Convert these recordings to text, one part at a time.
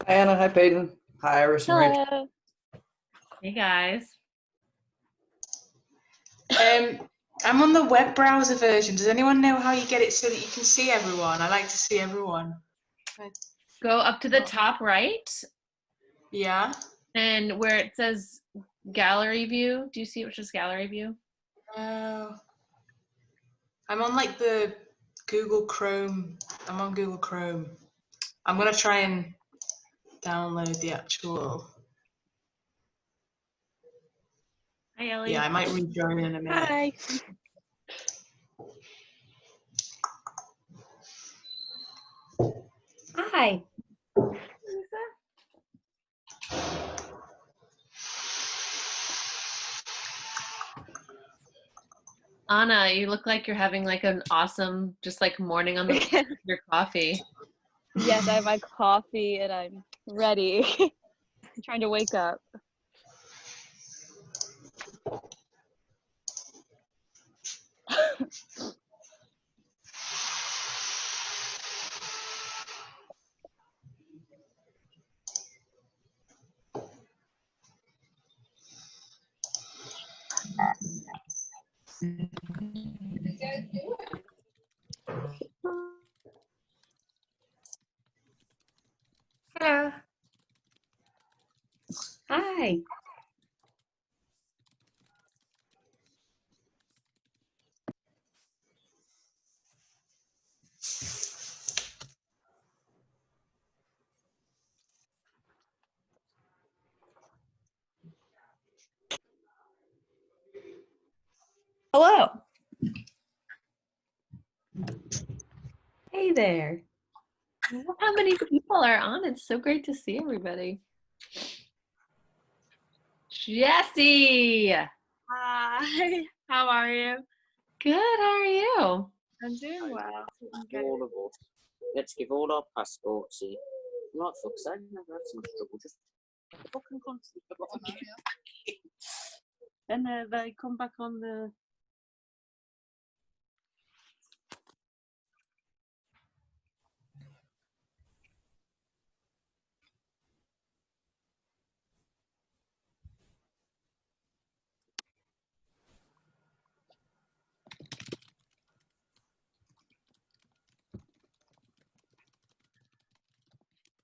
Hi, Anna. Hi, Peyton. Hi, Iris and Rachel. Hello. Hey guys. I'm on the web browser version. Does anyone know how you get it so that you can see everyone? I like to see everyone. Go up to the top right Yeah. and where it says gallery view. Do you see which is gallery view? I'm on like the Google Chrome. I'm on Google Chrome. I'm gonna try and download the actual. Hi Ellie. Yeah, I might rejoin in a minute. Hi. Hi. Anna, you look like you're having like an awesome, just like morning on the your coffee. Yes, I have my coffee and I'm ready. I'm trying to wake up. Hello. Hi. Hello. Hey there. Look how many people are on. It's so great to see everybody. Jessie. Hi, how are you? Good, how are you? I'm doing well. All of us. Let's give all our passports in. Right, fuck's sake, never had so much trouble. Just fucking country. And they come back on the.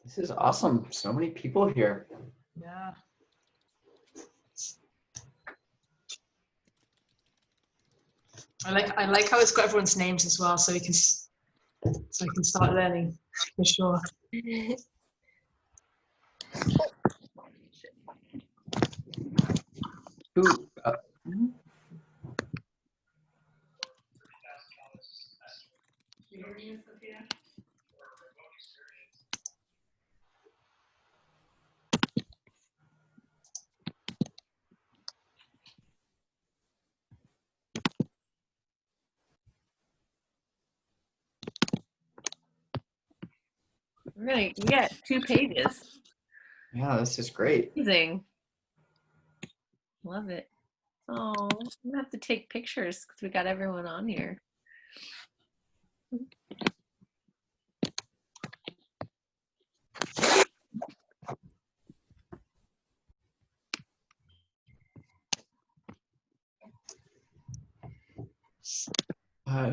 This is awesome. So many people here. Yeah. I like how it's got everyone's names as well, so we can start learning for sure. Who? Really, we got 2 pages. Yeah, this is great. Amazing. Love it. Oh, I'm gonna have to take pictures because we got everyone on here.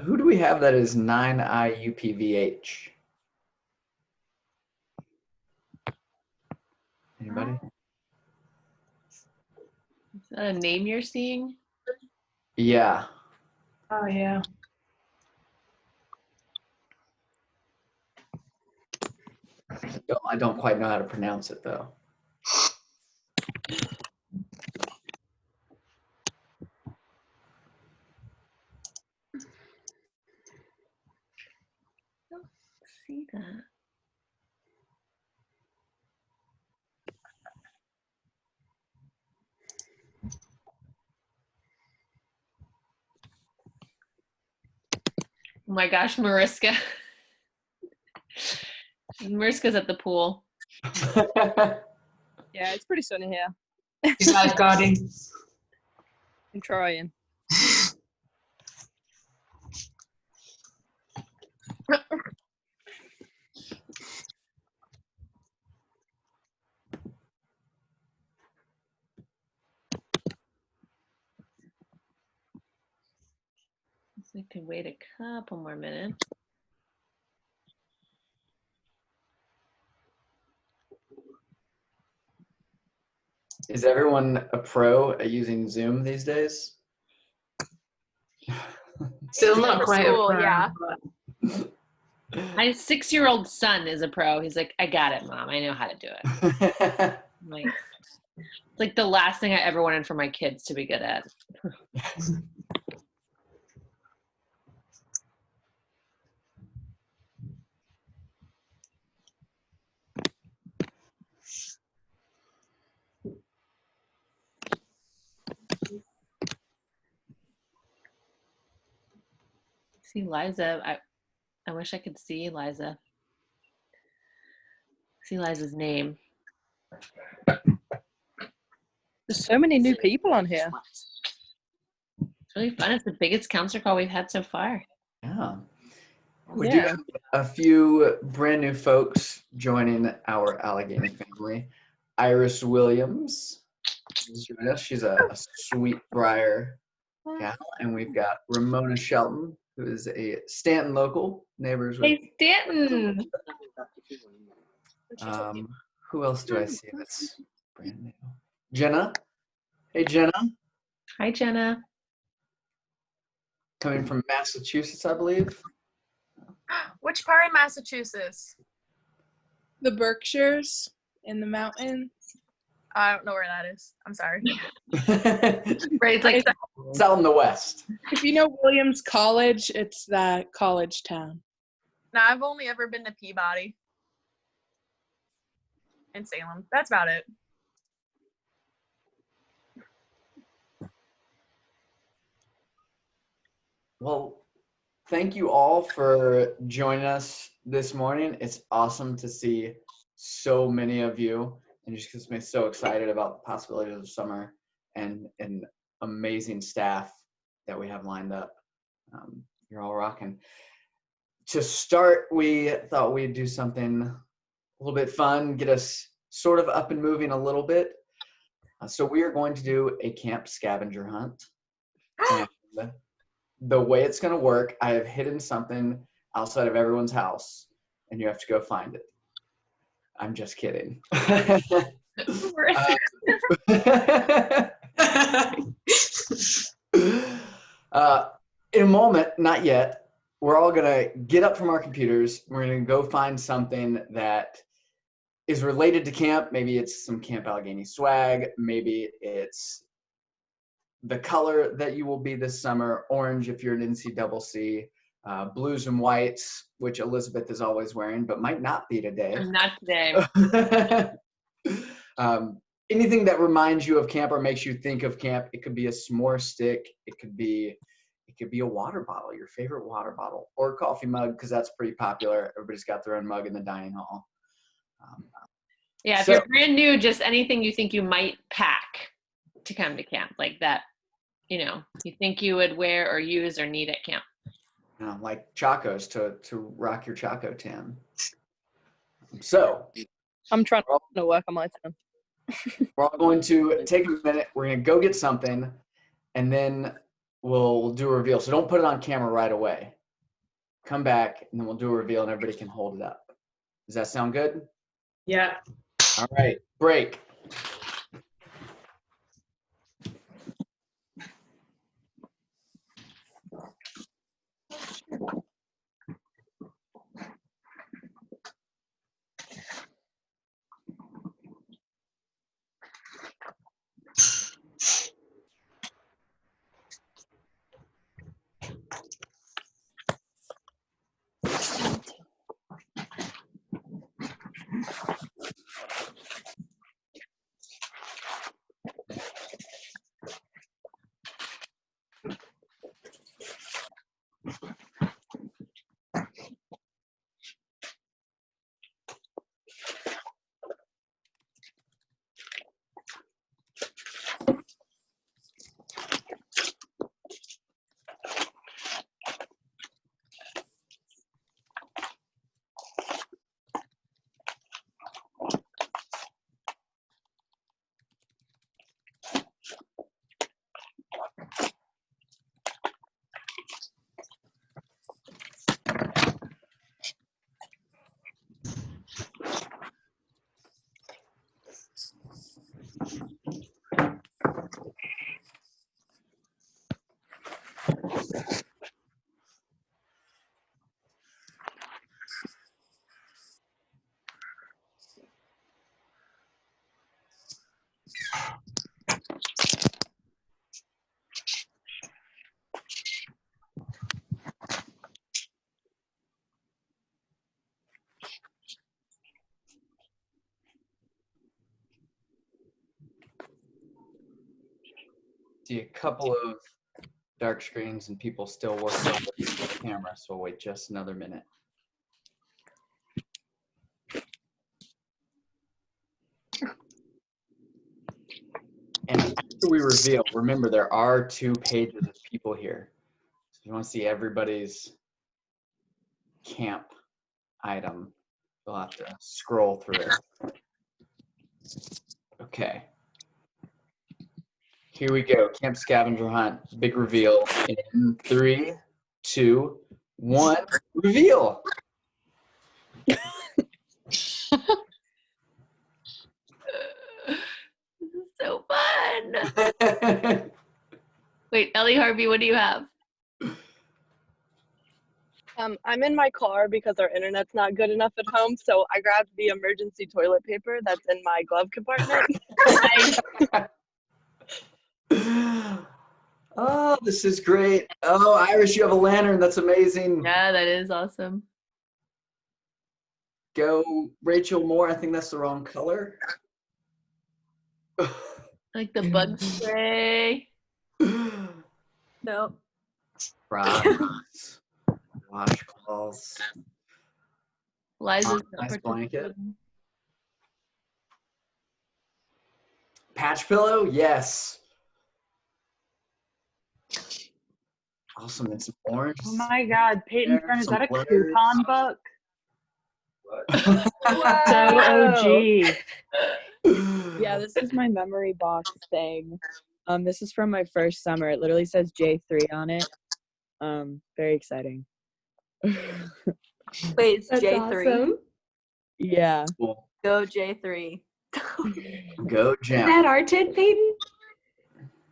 Who do we have that is 9IUPVH? Anybody? Is that a name you're seeing? Yeah. Oh yeah. I don't quite know how to pronounce it though. See that. Oh my gosh, Mariska. Mariska's at the pool. Yeah, it's pretty sunny here. He's lifeguarding. I'm trying. So we can wait a couple more minutes. Is everyone a pro at using Zoom these days? Still Except not for quite school, a pro, yeah. but My 6-year-old son is a pro. He's like, I got it, Mom. I know how to do it. I'm like, it's like the last thing I ever wanted for my kids to be good at. See Liza. I wish I could see Liza. See Liza's name. There's so many new people on here. It's really fun. It's the biggest counselor call we've had so far. Yeah. We do Yeah. have a few brand new folks joining our Allegheny family. Iris Williams is joining us. She's a sweet Briar gal. And we've got Ramona Shelton, who is a Stanton local, neighbors with. Hey, Stanton. Who else do I see that's brand new? Jenna. Hey, Jenna. Hi, Jenna. Coming from Massachusetts, I believe. Which part of Massachusetts? The Berkshires in the mountains. I don't know where that is. I'm sorry. Right, it's like It's out in the west. If you know Williams College, it's that college town. No, I've only ever been to Peabody and Salem. That's about it. Well, thank you all for joining us this morning. It's awesome to see so many of you, and just gets me so excited about the possibilities of summer and an amazing staff that we have lined up. You're all rocking. To start, we thought we'd do something a little bit fun, get us sort of up and moving a little bit. So we are going to do a camp scavenger hunt. And the way it's going to work, I have hidden something outside of everyone's house, and you have to go find it. I'm just kidding. In a moment, not yet, we're all going to get up from our computers. We're going to go find something that is related to camp. Maybe it's some Camp Allegheny swag. Maybe it's the color that you will be this summer, orange if you're an NCCC, blues and whites, which Elizabeth is always wearing, but might not be today. not today. Anything that reminds you of camp or makes you think of camp. It could be a s'more stick. It could be a water bottle, your favorite water bottle, or a coffee mug, because that's pretty popular. Everybody's got their own mug in the dining hall. Yeah, if So- you're brand new, just anything you think you might pack to come to camp, like that, you think you would wear or use or need at camp. Like Chacos to rock your Chaco tan. So I'm trying to work on my time. we're all going to take a minute. We're going to go get something, and then we'll do a reveal. So don't put it on camera right away. Come back, and then we'll do a reveal, and everybody can hold it up. Does that sound good? yeah. All right, break. See a couple of dark screens and people still working on the camera, so we'll wait just another minute. And after we reveal, remember there are 2 pages of people here. So if you want to see everybody's camp item, you'll have to scroll through it. Okay. Here we go. Camp Scavenger Hunt. Big reveal in 3, 2, 1. Reveal. This is so fun. Wait, Ellie Harvey, what do you have? I'm in my car because our internet's not good enough at home, so I grabbed the emergency toilet paper that's in my glove compartment. Oh, this is great. Oh, Iris, you have a lantern. That's amazing. Yeah, that is awesome. Go, Rachel Moore. I think that's the wrong color. Like the bug spray. Nope. Rocks, washcloths. Liza's Nice blanket. participating. Patch pillow? Yes. Awesome. And some orange. Oh my God, Peyton There, Friend, is some that a blurs. coupon book? Whoa. So OG. Yeah, this is my memory box thing. This is from my first summer. It literally says J3 on it. Very exciting. Wait, it's That's J3. awesome. Yeah. Cool. Go J3. Go Is Jam. that our tent, Peyton?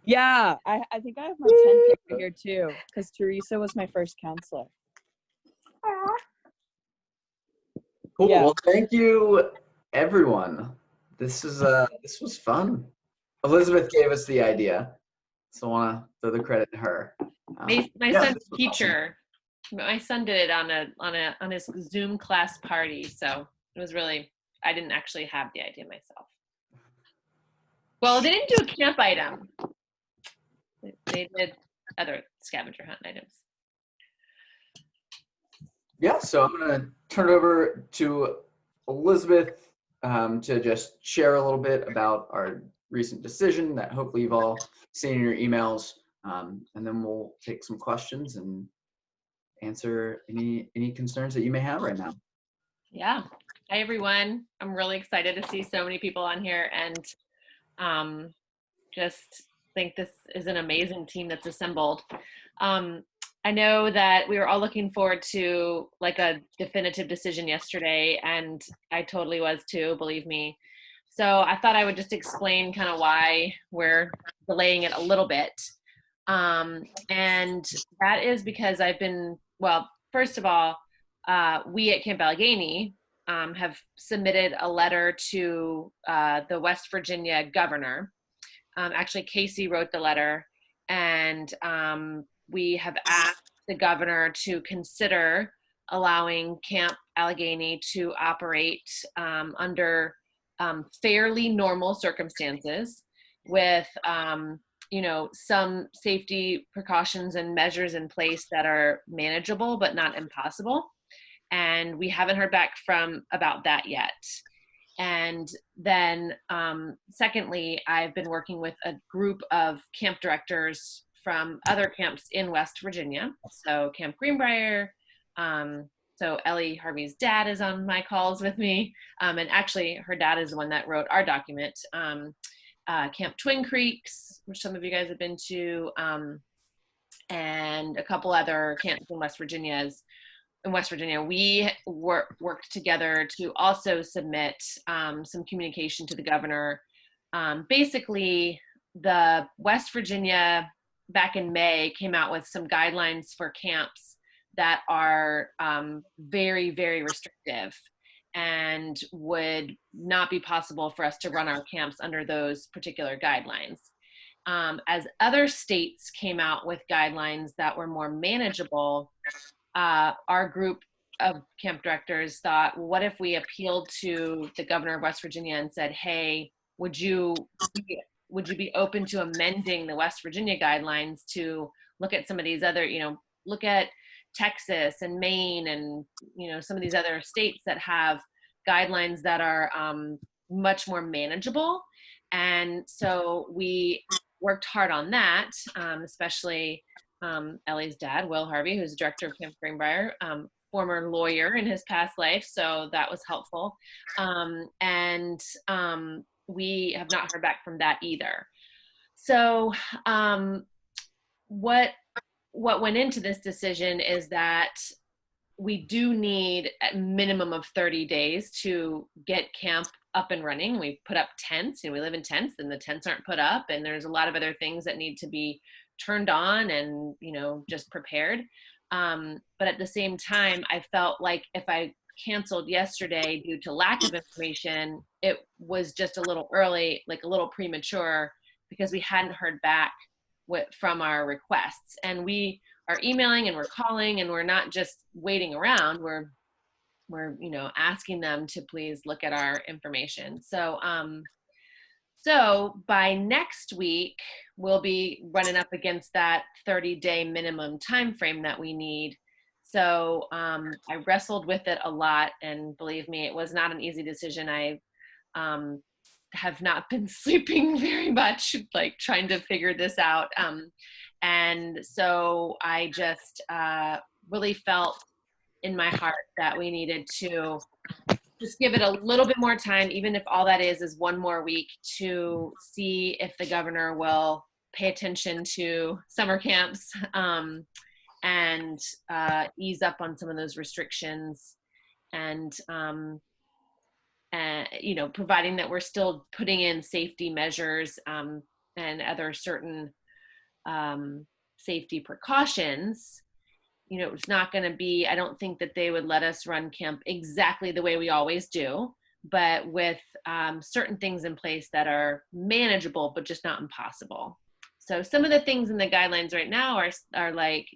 Yeah, I think I have my tent paper here too, because Teresa was my first counselor. Cool. Yeah. Well, thank you, everyone. This was fun. Elizabeth gave us the idea, so I want to throw the credit to her. My Yeah, son's this was teacher. My son did it on his Zoom class party, so it was really. I didn't actually have the idea myself. Well, they didn't do a camp item. They did other scavenger hunt items. Yeah, so I'm going to turn it over to Elizabeth to just share a little bit about our recent decision that hopefully you've all seen in your emails, and then we'll take some questions and answer any concerns that you may have right now. Yeah. Hi, everyone. I'm really excited to see so many people on here, and just think this is an amazing team that's assembled. I know that we were all looking forward to like a definitive decision yesterday, and I totally was too, believe me. So I thought I would just explain kind of why we're delaying it a little bit. And that is because well, first of all, we at Camp Allegheny have submitted a letter to the West Virginia governor. Actually, Casey wrote the letter, and we have asked the governor to consider allowing Camp Allegheny to operate under fairly normal circumstances with some safety precautions and measures in place that are manageable but not impossible. And we haven't heard back about that yet. And then secondly, I've been working with a group of camp directors from other camps in West Virginia. So Camp Greenbrier, so Ellie Harvey's dad is on my calls with me. And actually her dad is the one that wrote our document. Camp Twin Creeks, which some of you guys have been to, and a couple other camps in West Virginia. We worked together to also submit some communication to the governor. Basically, the West Virginia back in May came out with some guidelines for camps that are very, very restrictive and would not be possible for us to run our camps under those particular guidelines. As other states came out with guidelines that were more manageable, our group of camp directors thought, well, what if we appealed to the governor of West Virginia and said, hey, would you be would you be open to amending the West Virginia guidelines to look at some of these other, look at Texas and Maine and, some of these other states that have guidelines that are much more manageable. And so we worked hard on that, especially Ellie's dad, Will Harvey, who's director of Camp Greenbrier, former lawyer in his past life. So that was helpful. And we have not heard back from that either. So what went into this decision is that we do need a minimum of 30 days to get camp up and running. We put up tents, we live in tents, and the tents aren't put up, and there's a lot of other things that need to be turned on and, just prepared. But at the same time, I felt like if I canceled yesterday due to lack of information, it was just a little early, like a little premature, because we hadn't heard back from our requests. And we are emailing and we're calling, and we're not just waiting around. We're asking them to please look at our information. So by next week, we'll be running up against that 30-day minimum time frame that we need. So I wrestled with it a lot, and believe me, it was not an easy decision. I have not been sleeping very much, like trying to figure this out. And so I just really felt in my heart that we needed to just give it a little bit more time, even if all that is one more week, to see if the governor will pay attention to summer camps and ease up on some of those restrictions, and providing that we're still putting in safety measures and other certain safety precautions. It's not going to be, I don't think that they would let us run camp exactly the way we always do, but with certain things in place that are manageable, but just not impossible. So some of the things in the guidelines right now are like,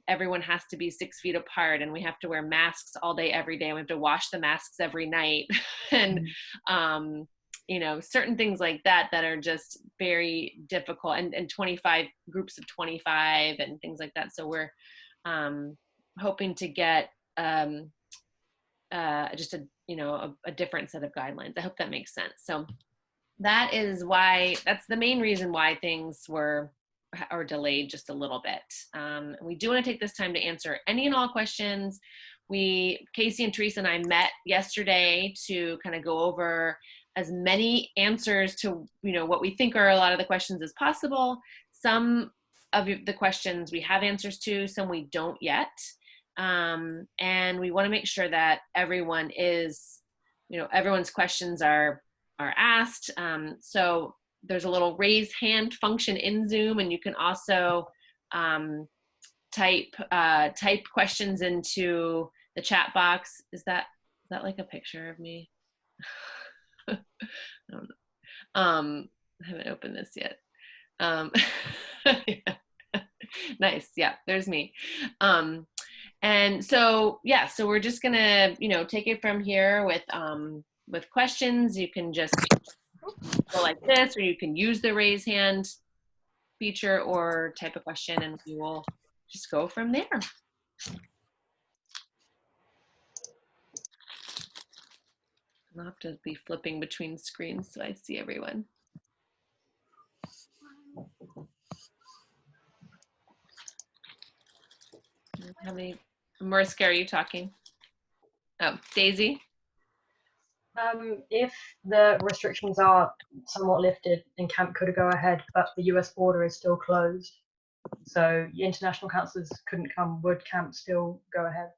everyone has to be 6 feet apart, and we have to wear masks all day, every day. And we have to wash the masks every night. And, certain things like that are just very difficult, and 25 groups of 25 and things like that. So we're hoping to get just a different set of guidelines. I hope that makes sense. So that's the main reason why things were delayed just a little bit. We do want to take this time to answer any and all questions. Casey and Teresa and I met yesterday to kind of go over as many answers to, what we think are a lot of the questions as possible. Some of the questions we have answers to, some we don't yet. And we want to make sure that everyone is, everyone's questions are asked. So there's a little raise hand function in Zoom, and you can also type questions into the chat box. Is that like a picture of me? I don't know. I haven't opened this yet. Yeah. Nice. Yeah, there's me. And so, yeah, so we're just gonna, take it from here with questions. You can just go like this, or you can use the raise hand feature or type a question, and we will just go from there. I'll have to be flipping between screens so I see everyone. How many? Mariska, are you talking? Oh, Daisy? If the restrictions are somewhat lifted, then camp could go ahead, but the US border is still closed. So international counselors couldn't come. Would camp still go ahead?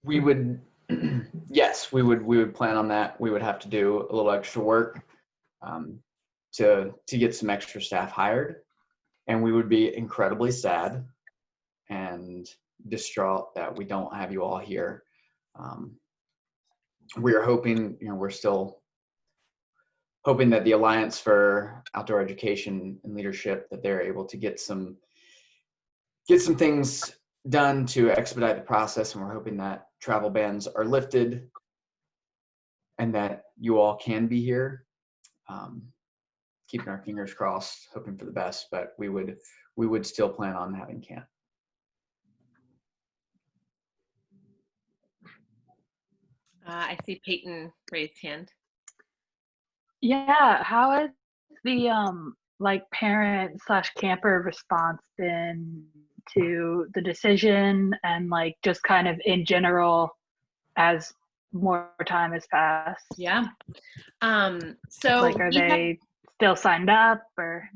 We would, yes, we would plan on that. We would have to do a little extra work to get some extra staff hired, and we would be incredibly sad and distraught that we don't have you all here. We are hoping, we're still hoping that the Alliance for Outdoor Education and Leadership, that they're able to get some things done to expedite the process, and we're hoping that travel bans are lifted and that you all can be here. Keeping our fingers crossed, hoping for the best, but we would still plan on having camp. I see Peyton raised hand. Yeah, how has the like parent / camper response been to the decision, and like just kind of in general as more time has passed? Yeah. So like, are they still signed up or?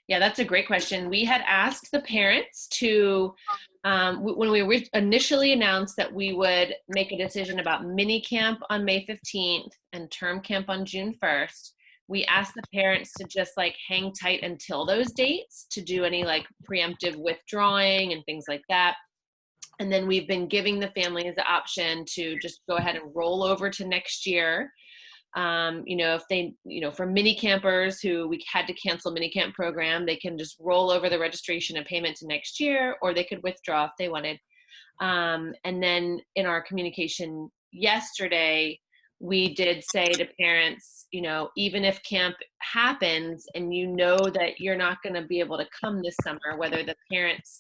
Yeah, that's a great question. We had asked the parents to, when we initially announced that we would make a decision about mini camp on May 15th and term camp on June 1st, we asked the parents to just like hang tight until those dates to do any like preemptive withdrawing and things like that. And then we've been giving the families the option to just go ahead and roll over to next year. If they, for mini campers who we had to cancel mini camp program, they can just roll over the registration and payment to next year, or they could withdraw if they wanted. And then in our communication yesterday, we did say to parents, even if camp happens and that you're not going to be able to come this summer, whether the parents,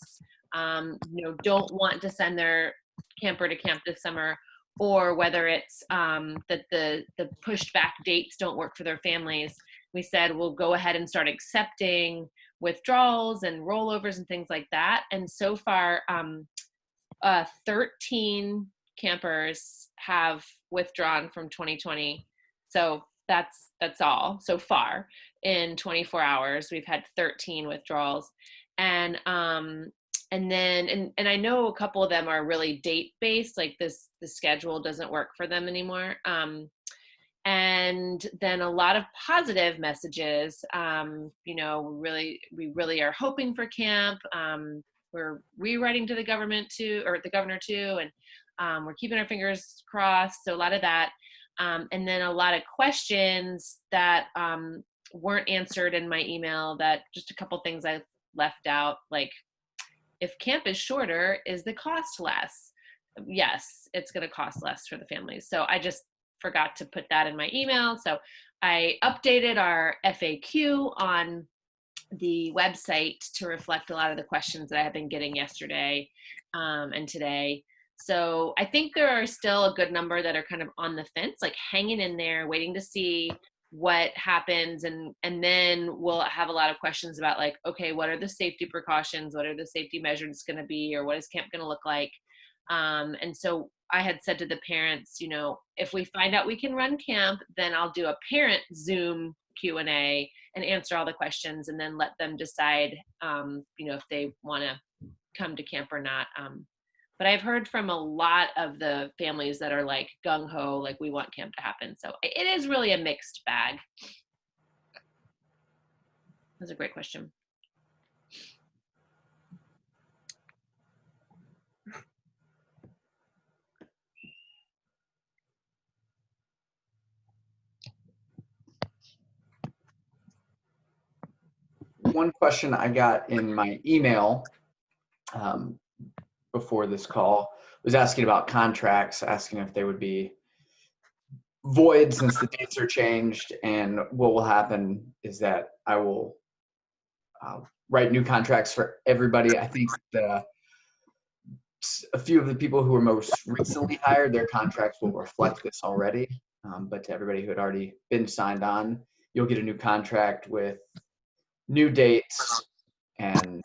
don't want to send their camper to camp this summer, or whether it's that the pushed back dates don't work for their families, we said we'll go ahead and start accepting withdrawals and rollovers and things like that. And so far, 13 campers have withdrawn from 2020. So that's all so far. In 24 hours, we've had 13 withdrawals. And then I know a couple of them are really date based, like the schedule doesn't work for them anymore. And then a lot of positive messages. We really are hoping for camp. We're rewriting to the governor too, and we're keeping our fingers crossed. So a lot of that, and then a lot of questions that weren't answered in my email. That just a couple things I left out, like, if camp is shorter, is the cost less? Yes, it's going to cost less for the families. So I just forgot to put that in my email. So I updated our FAQ on the website to reflect a lot of the questions that I have been getting yesterday and today. So I think there are still a good number that are kind of on the fence, like hanging in there, waiting to see what happens, and then we'll have a lot of questions about, like, okay, what are the safety precautions, what are the safety measures going to be, or what is camp going to look like? And so I had said to the parents, if we find out we can run camp, then I'll do a parent Zoom Q&A and answer all the questions, and then let them decide if they want to come to camp or not. But I've heard from a lot of the families that are like gung-ho, like, we want camp to happen. So it is really a mixed bag. That's a great question. One question I got in my email before this call was asking about contracts, asking if they would be void since the dates are changed. And what will happen is that I will write new contracts for everybody. I think a few of the people who were most recently hired, their contracts will reflect this already. But to everybody who had already been signed on, you'll get a new contract with new dates, and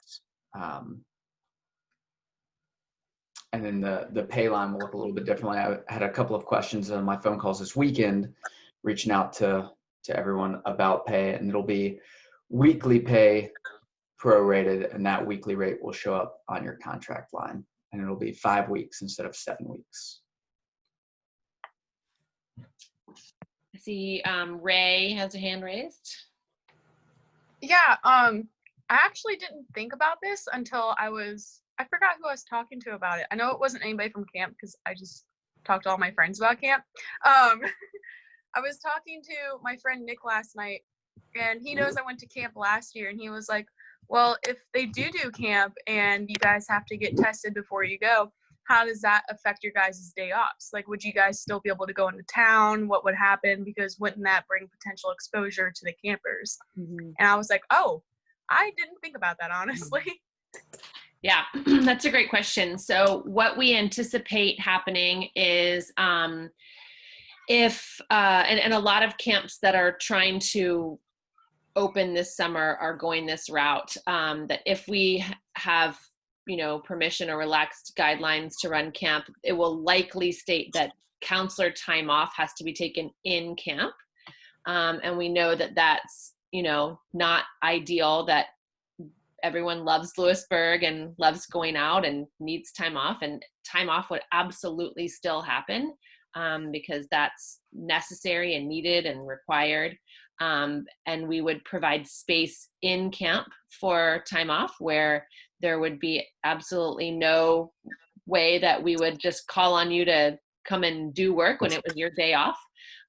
then the pay line will look a little bit differently. I had a couple of questions on my phone calls this weekend, reaching out to everyone about pay, and it'll be weekly pay prorated, and that weekly rate will show up on your contract line, and it'll be 5 weeks instead of 7 weeks. I see Ray has a hand raised. Yeah, I actually didn't think about this until I forgot who I was talking to about it. I know it wasn't anybody from camp because I just talked to all my friends about camp. I was talking to my friend Nick last night, and he knows I went to camp last year, and he was like, well, if they do camp and you guys have to get tested before you go, how does that affect your guys' day offs? Like, would you guys still be able to go into town? What would happen? Because wouldn't that bring potential exposure to the campers? Mhm. And I was like, oh, I didn't think about that, honestly. Yeah, that's a great question. So what we anticipate happening is if and a lot of camps that are trying to open this summer are going this route, that if we have permission or relaxed guidelines to run camp, it will likely state that counselor time off has to be taken in camp. And we know that that's not ideal, that everyone loves Lewisburg and loves going out and needs time off, and time off would absolutely still happen because that's necessary and needed and required. And we would provide space in camp for time off, where there would be absolutely no way that we would just call on you to come and do work when it was your day off.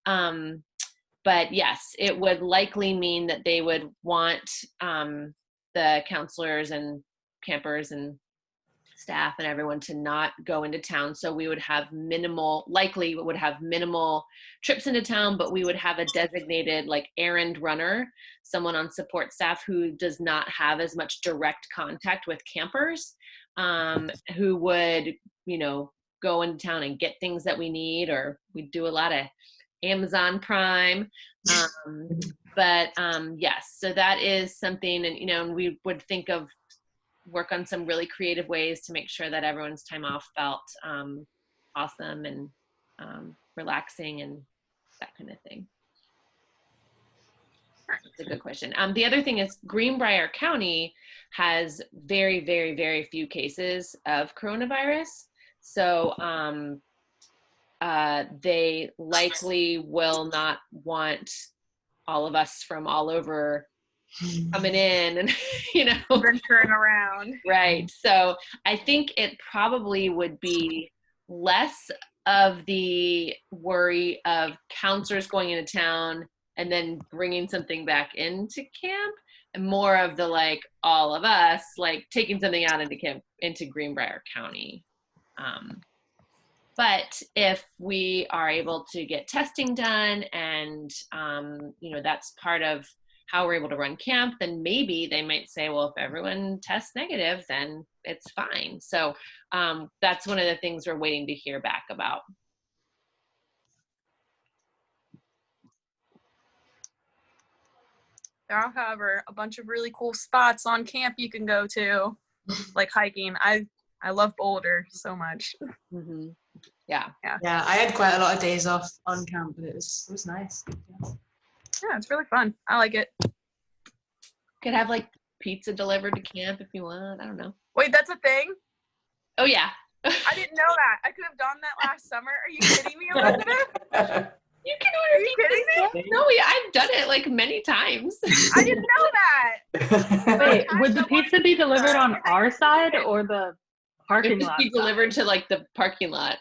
But yes, it would likely mean that they would want the counselors and campers and staff and everyone to not go into town. So we would have minimal trips into town, but we would have a designated errand runner, someone on support staff who does not have as much direct contact with campers, who would, go into town and get things that we need, or we do a lot of Amazon Prime. Yes, so that is something, and we would work on some really creative ways to make sure that everyone's time off felt awesome and relaxing and that kind of thing. That's a good question. The other thing is Greenbrier County has very, very, very few cases of coronavirus. So they likely will not want all of us from all over coming in and venturing around. Right. So I think it probably would be less of the worry of counselors going into town and then bringing something back into camp, and more of the all of us taking something out into camp into Greenbrier County. But if we are able to get testing done and, that's part of how we're able to run camp, then maybe they might say, well, if everyone tests negative, then it's fine. So that's one of the things we're waiting to hear back about. There are, however, a bunch of really cool spots on camp you can go to, like hiking. I love Boulder so much. Mm-hmm. Yeah, I had quite a lot of days off on camp, and it was nice. Yeah, it's really fun. I like it. Could have pizza delivered to camp if you want. I don't know. Wait, that's a thing? Oh yeah. I didn't know that. I could have done that last summer. Are you kidding me, Elizabeth? You can order pizza. Kidding me? No, I've done it many times. I didn't know that. Wait, would the pizza be delivered on our side or the parking It lot? would be delivered to the parking lot.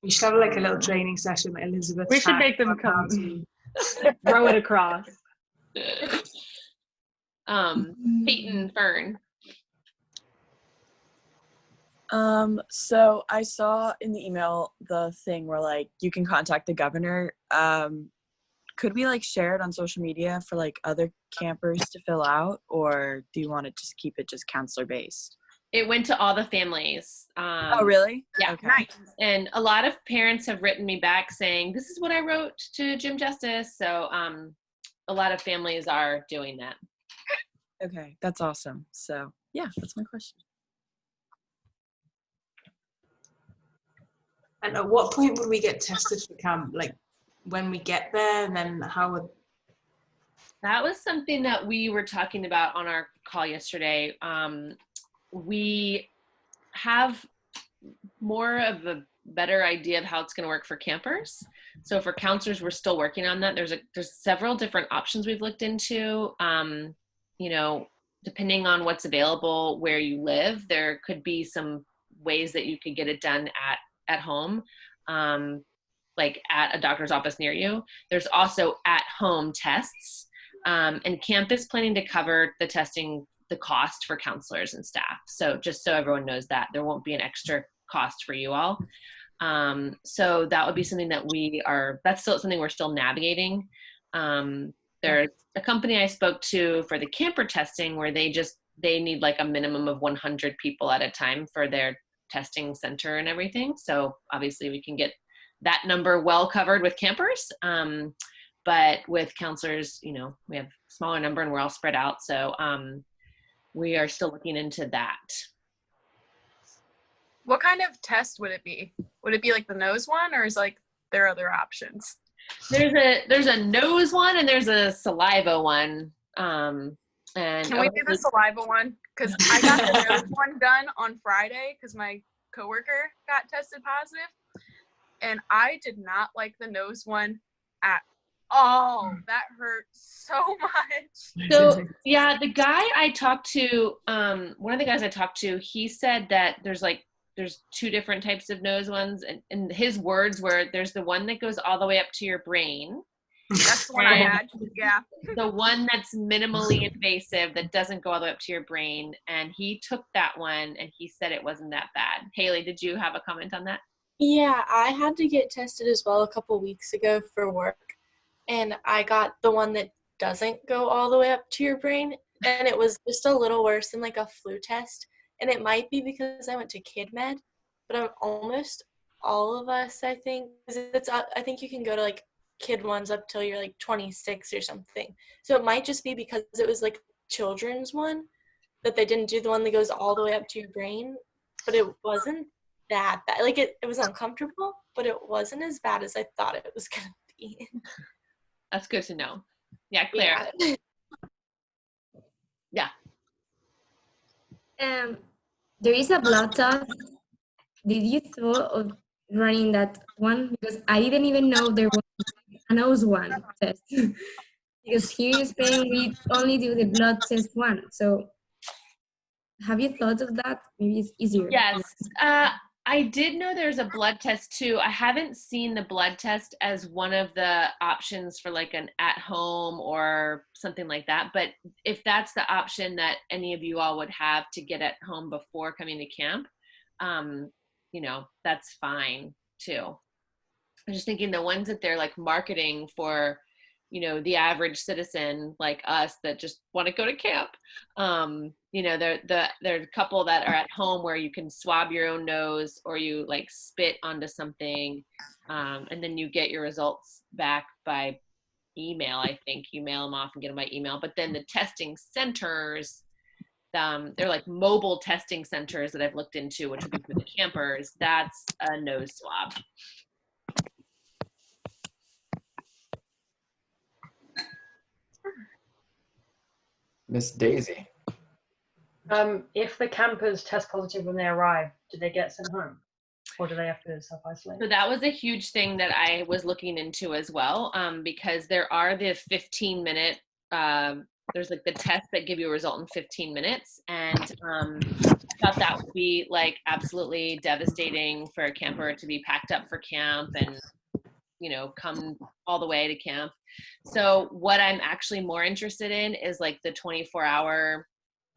We should have a little training session with Elizabeth. We should make them come throw it across. Peyton, Fern. So I saw in the email the thing where you can contact the governor. Could we share it on social media for other campers to fill out, or do you want to just keep it just counselor based? It went to all the families. Oh, really? Yeah. Okay. Nice. And a lot of parents have written me back saying, this is what I wrote to Jim Justice. So a lot of families are doing that. Okay, that's awesome. So yeah, that's my question. And at what point would we get tested for camp? When we get there, and then how would... That was something that we were talking about on our call yesterday. We have more of a better idea of how it's going to work for campers. So for counselors, we're still working on that. There's several different options we've looked into. Depending on what's available where you live, there could be some ways that you could get it done at home, at a doctor's office near you. There's also at-home tests, and camp is planning to cover the cost for counselors and staff. So just so everyone knows that there won't be an extra cost for you all. So that would be something that that's still something we're still navigating. There's a company I spoke to for the camper testing where they need like a minimum of 100 people at a time for their testing center and everything. So obviously we can get that number well covered with campers. But with counselors, we have a smaller number and we're all spread out. So we are still looking into that. What kind of test would it be? Would it be like the nose one, or is like there other options? There's a nose one and there's a saliva one. And can we do the saliva one? Because I got the nose one done on Friday because my coworker got tested positive, and I did not like the nose one at all. That hurt so much. So yeah, the guy I talked to, one of the guys I talked to, he said that there's two different types of nose ones, and his words were, there's the one that goes all the way up to your brain. That's the one I had. Yeah. The one that's minimally invasive that doesn't go all the way up to your brain, and he took that one and he said it wasn't that bad. Haley, did you have a comment on that? Yeah, I had to get tested as well a couple weeks ago for work, and I got the one that doesn't go all the way up to your brain, and it was just a little worse than like a flu test. And it might be because I went to KidMed, but almost all of us, I think, I think you can go to like kid ones up till you're like 26 or something. So it might just be because it was like children's one that they didn't do the one that goes all the way up to your brain, but it wasn't that bad. Like it was uncomfortable, but it wasn't as bad as I thought it was going to be. That's good to know. Yeah, Claire. Yeah. There is a blood test. Did you thought of running that one? Because I didn't even know there was a nose one test. Because here in Spain, we only do the blood test one. So have you thought of that? Maybe it's easier. Yes. I did know there's a blood test too. I haven't seen the blood test as one of the options for like an at home or something like that. But if that's the option that any of you all would have to get at home before coming to camp, that's fine too. I'm just thinking the ones that they're like marketing for, the average citizen like us that just want to go to camp. There are a couple that are at home where you can swab your own nose or you like spit onto something, and then you get your results back by email. I think you mail them off and get them by email. But then the testing centers, they're like mobile testing centers that I've looked into, which would be for the campers. That's a nose swab. Miss Daisy. If the campers test positive when they arrive, do they get sent home? Or do they have to self-isolate? So that was a huge thing that I was looking into as well, because there are the 15-minute, there's like the tests that give you a result in 15 minutes. And I thought that would be like absolutely devastating for a camper to be packed up for camp and, come all the way to camp. So what I'm actually more interested in is like the 24-hour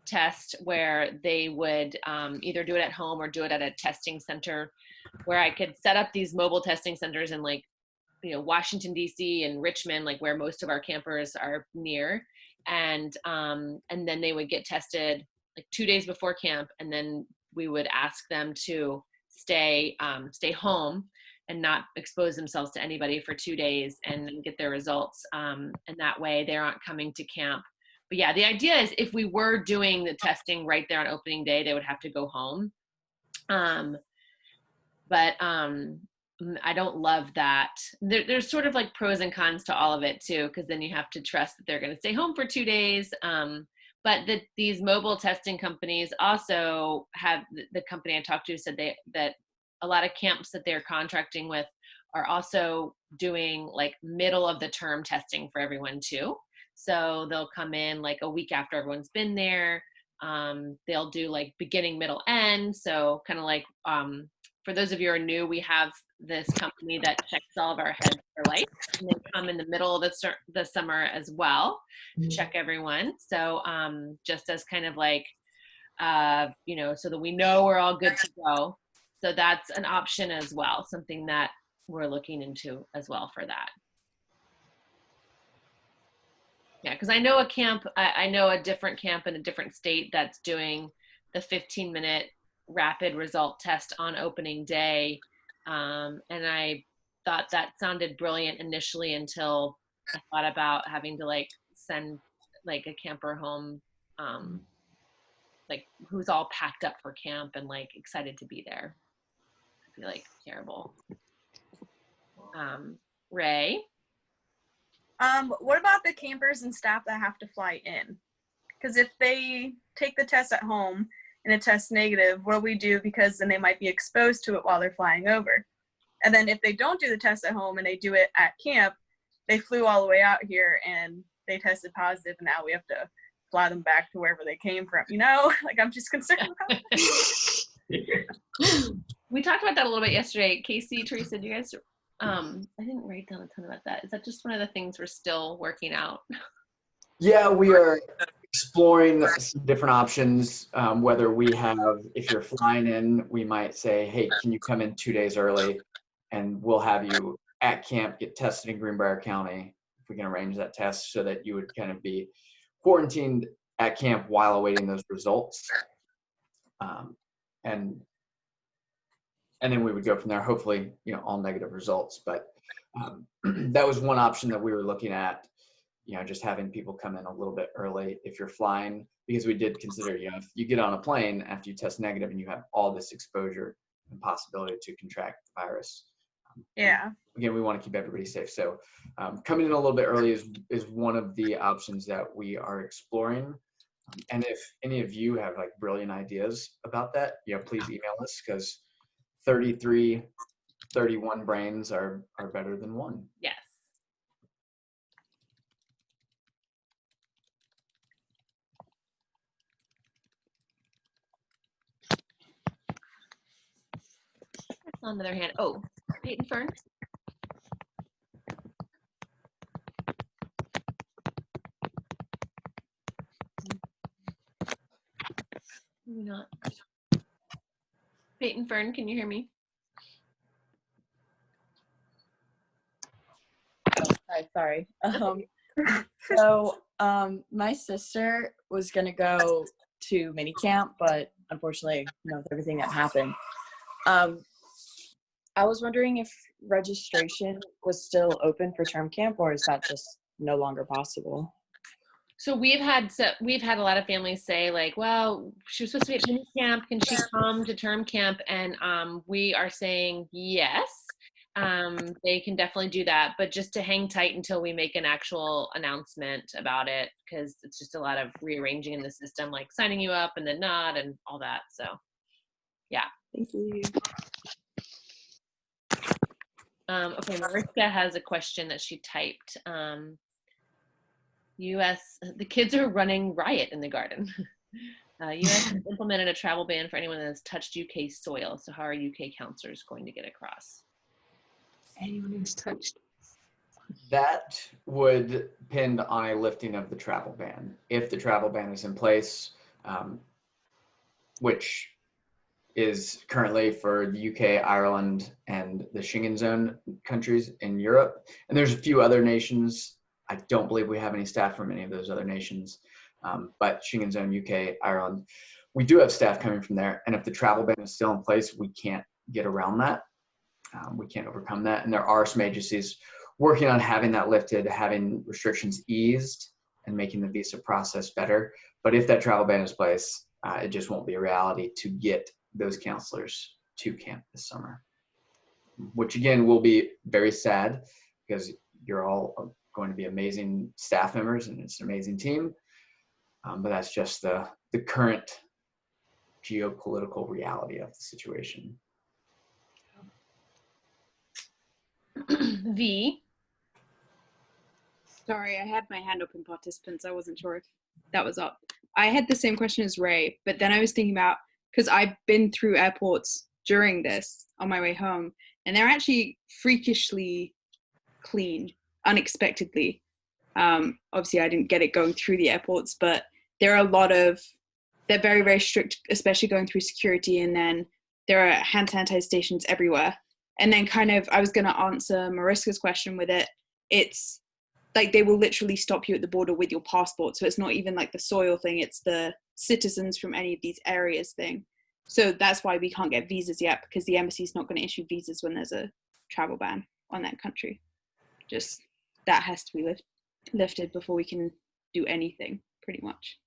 test where they would either do it at home or do it at a testing center, where I could set up these mobile testing centers in like, Washington, D.C. and Richmond, like where most of our campers are near. And then they would get tested like 2 days before camp. And then we would ask them to stay home and not expose themselves to anybody for 2 days and then get their results. And that way they aren't coming to camp. But yeah, the idea is if we were doing the testing right there on opening day, they would have to go home. But I don't love that. There's sort of like pros and cons to all of it too, because then you have to trust that they're going to stay home for 2 days. But these mobile testing companies also have, the company I talked to said that a lot of camps that they're contracting with are also doing like middle of the term testing for everyone too. So they'll come in like a week after everyone's been there. They'll do like beginning, middle, end. So kind of like, for those of you who are new, we have this company that checks all of our heads for life, and they come in the middle of the summer as well to check everyone. So just as kind of like, so that we know we're all good to go. So that's an option as well, something that we're looking into as well for that. Yeah, because I know a camp, I know a different camp in a different state that's doing the 15-minute rapid result test on opening day. And I thought that sounded brilliant initially until I thought about having to like send like a camper home, like who's all packed up for camp and like excited to be there. It'd be like terrible. Ray? What about the campers and staff that have to fly in? Because if they take the test at home and it tests negative, what do we do? Because then they might be exposed to it while they're flying over. And then if they don't do the test at home and they do it at camp, they flew all the way out here and they tested positive, and now we have to fly them back to wherever they came from. You know, like I'm just concerned about that. We talked about that a little bit yesterday. Casey, Teresa, do you guys, I didn't write down a ton about that. Is that just one of the things we're still working out? Yeah, we are exploring some different options. Whether we have, if you're flying in, we might say, hey, can you come in 2 days early and we'll have you at camp get tested in Greenbrier County, if we can arrange that test, so that you would kind of be quarantined at camp while awaiting those results. And then we would go from there, hopefully, you know, all negative results. But that was one option that we were looking at, you know, just having people come in a little bit early if you're flying, because we did consider, you know, if you get on a plane after you test negative and you have all this exposure and possibility to contract the virus. Yeah. Again, we want to keep everybody safe. So coming in a little bit early is one of the options that we are exploring. And if any of you have like brilliant ideas about that, you know, please email us, because 33, 31 brains are better than one. Yes. On the other hand, oh, Peyton Fern. Maybe not. Peyton Fern, can you hear me? Hi, sorry. So my sister was gonna go to mini camp, but unfortunately, you know, with everything that happened, I was wondering if registration was still open for term camp, or is that just no longer possible? So we've had a lot of families say like, well, she was supposed to be at mini camp. Can she come to term camp? And we are saying yes. They can definitely do that, but just to hang tight until we make an actual announcement about it, because it's just a lot of rearranging in the system, like signing you up and then not and all that. So yeah. Thank you. Okay, Mariska has a question that she typed. The kids are running riot in the garden. U.S. has implemented a travel ban for anyone that has touched UK soil. So how are UK counselors going to get across? Anyone who's touched. That would depend on a lifting of the travel ban. If the travel ban is in place, which is currently for the UK, Ireland, and the Schengen zone countries in Europe. And there's a few other nations. I don't believe we have any staff from any of those other nations, but Schengen zone, UK, Ireland, we do have staff coming from there. And if the travel ban is still in place, we can't get around that. We can't overcome that. And there are some agencies working on having that lifted, having restrictions eased, and making the visa process better. But if that travel ban is in place, it just won't be a reality to get those counselors to camp this summer, which again will be very sad, because you're all going to be amazing staff members and it's an amazing team. But that's just the current geopolitical reality of the situation. V. Sorry, I had my hand up in participants. I wasn't sure if that was up. I had the same question as Ray, but then I was thinking about, because I've been through airports during this on my way home, and they're actually freakishly clean, unexpectedly. Obviously, I didn't get it going through the airports, but they're very, very strict, especially going through security. And then there are hand sanitizer stations everywhere. And then kind of, I was going to answer Mariska's question with it. It's like they will literally stop you at the border with your passport. So it's not even like the soil thing, it's the citizens from any of these areas thing. So that's why we can't get visas yet, because the embassy's not going to issue visas when there's a travel ban on that country. Just that has to be lifted before we can do anything, pretty much.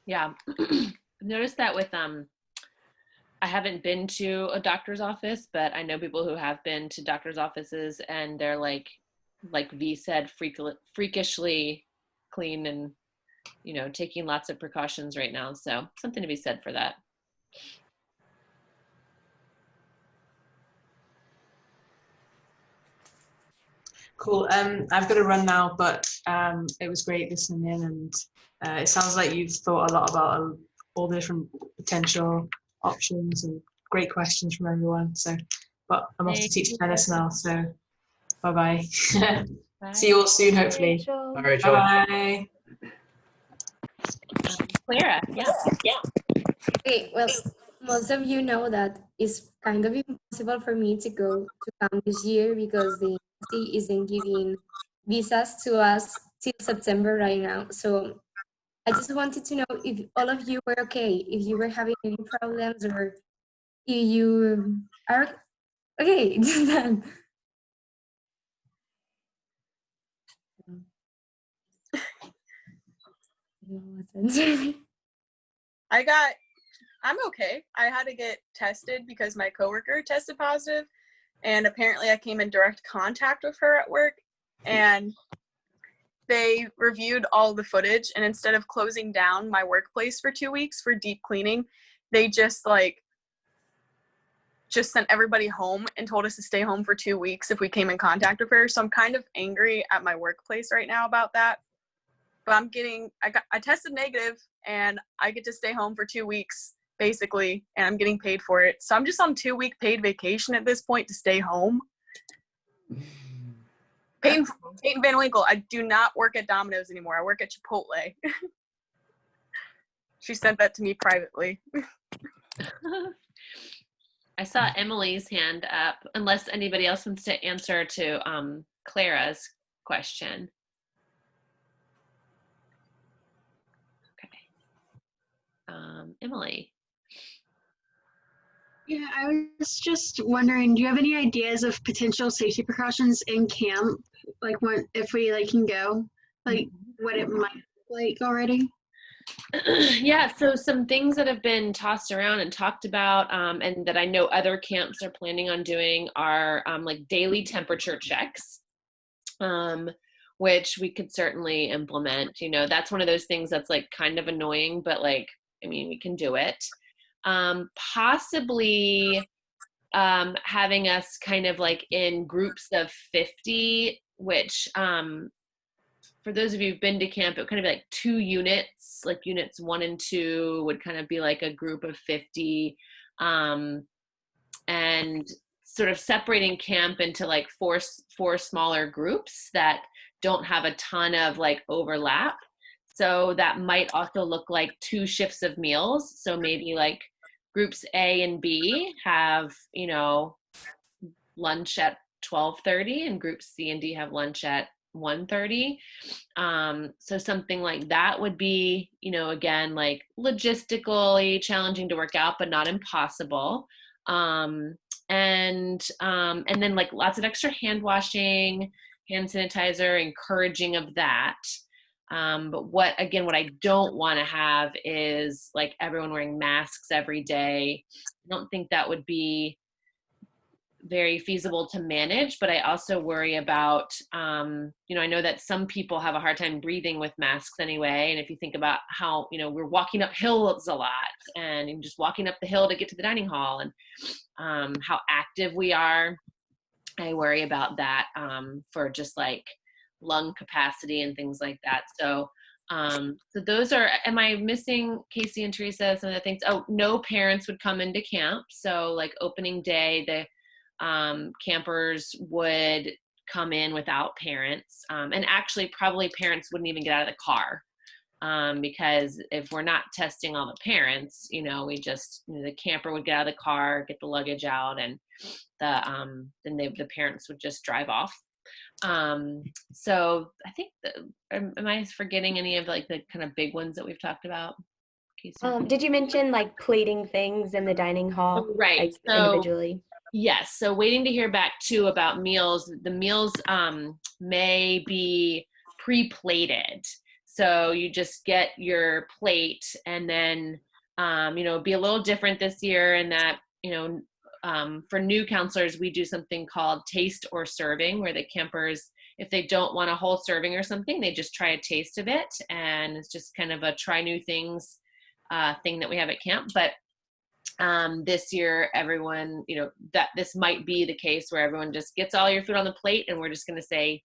Yeah. I've noticed that with I haven't been to a doctor's office, but I know people who have been to doctor's offices, and they're like V said, freakishly clean and, you know, taking lots of precautions right now. So something to be said for that. Cool. I've got to run now, but it was great listening in, and it sounds like you've thought a lot about all the different potential options and great questions from everyone. So, but I'm off to teach tennis now, so bye-bye. See you all soon, hopefully. All right, Rachel. Bye. Clara, yeah. Okay, well, most of you know that it's kind of impossible for me to go to camp this year because the embassy isn't giving visas to us till September right now. So I just wanted to know if all of you were okay, if you were having any problems, or if you are okay. Just that. I'm okay. I had to get tested because my coworker tested positive, and apparently I came in direct contact with her at work, and they reviewed all the footage, and instead of closing down my workplace for 2 weeks for deep cleaning, they just sent everybody home and told us to stay home for 2 weeks if we came in contact with her. So I'm kind of angry at my workplace right now about that. But I tested negative, and I get to stay home for 2 weeks basically, and I'm getting paid for it. So I'm just on 2-week paid vacation at this point to stay home. Peyton Van Winkle, I do not work at Domino's anymore. I work at Chipotle. She sent that to me privately. I saw Emily's hand up, unless anybody else wants to answer to Clara's question. Okay. Emily. Yeah, I was just wondering, do you have any ideas of potential safety precautions in camp? Like if we can go, like what it might look like already? Yeah, so some things that have been tossed around and talked about, and that I know other camps are planning on doing are like daily temperature checks, which we could certainly implement. You know, that's one of those things that's like kind of annoying, but like, I mean, we can do it. Possibly having us kind of like in groups of 50, which for those of you who've been to camp, it would kind of be like 2 units, like units 1 and 2 would kind of be like a group of 50, and sort of separating camp into like four smaller groups that don't have a ton of like overlap. So that might also look like 2 shifts of meals. So maybe like groups A and B have, you know, lunch at 12:30, and groups C and D have lunch at 1:30. So something like that would be, you know, again, like logistically challenging to work out, but not impossible. And then like lots of extra hand washing, hand sanitizer, encouraging of that. But what I don't want to have is like everyone wearing masks every day. I don't think that would be very feasible to manage, but I also worry about, you know, I know that some people have a hard time breathing with masks anyway. And if you think about how, you know, we're walking up hills a lot, and just walking up the hill to get to the dining hall, and how active we are, I worry about that for just like lung capacity and things like that. So so those are, am I missing, Casey and Teresa, some of the things? Oh, no parents would come into camp. So like opening day, the campers would come in without parents, and actually probably parents wouldn't even get out of the car. because if we're not testing all the parents, we just, the camper would get out of the car, get the luggage out, and the parents would just drive off. So I think am I forgetting any of like the kind of big ones that we've talked about? Did you mention like plating things in the dining hall? Right. Like, So individually. yes. So waiting to hear back too about meals. The meals may be pre-plated. So you just get your plate, and then be a little different this year in that, for new counselors, we do something called taste or serving, where the campers, if they don't want a whole serving or something, they just try a taste of it. And it's just kind of a try new things thing that we have at camp. But this year, everyone, that this might be the case where everyone just gets all your food on the plate, and we're just going to say,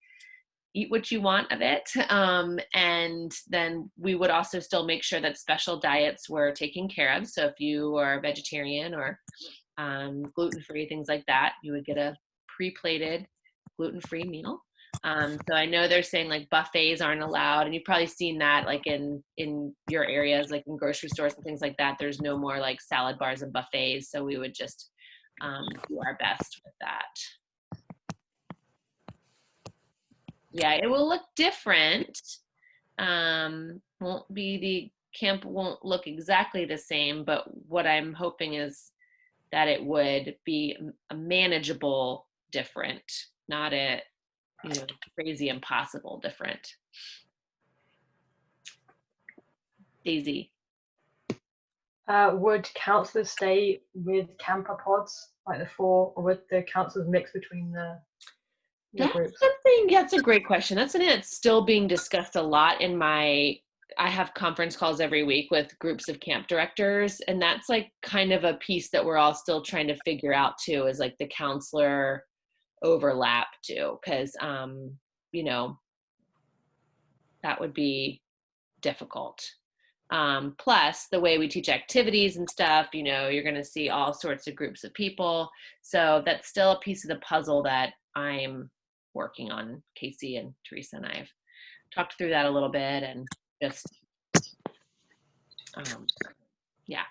eat what you want of it. And then we would also still make sure that special diets were taken care of. So if you are vegetarian or gluten-free, things like that, you would get a pre-plated gluten-free meal. So I know they're saying like buffets aren't allowed, and you've probably seen that like in your areas, like in grocery stores and things like that. There's no more like salad bars and buffets. So we would just do our best with that. Yeah, it will look different. The camp won't look exactly the same, but what I'm hoping is that it would be a manageable different, not a crazy impossible different. Daisy. Would counselors stay with camper pods, like the 4, or would the counselors mix between the groups? That's a great question. That's something that's still being discussed a lot I have conference calls every week with groups of camp directors, and that's like kind of a piece that we're all still trying to figure out too, is like the counselor overlap too, because that would be difficult. Plus the way we teach activities and stuff, you're going to see all sorts of groups of people. So that's still a piece of the puzzle that I'm working on. Casey and Teresa and I have talked through that a little bit, and just, yeah,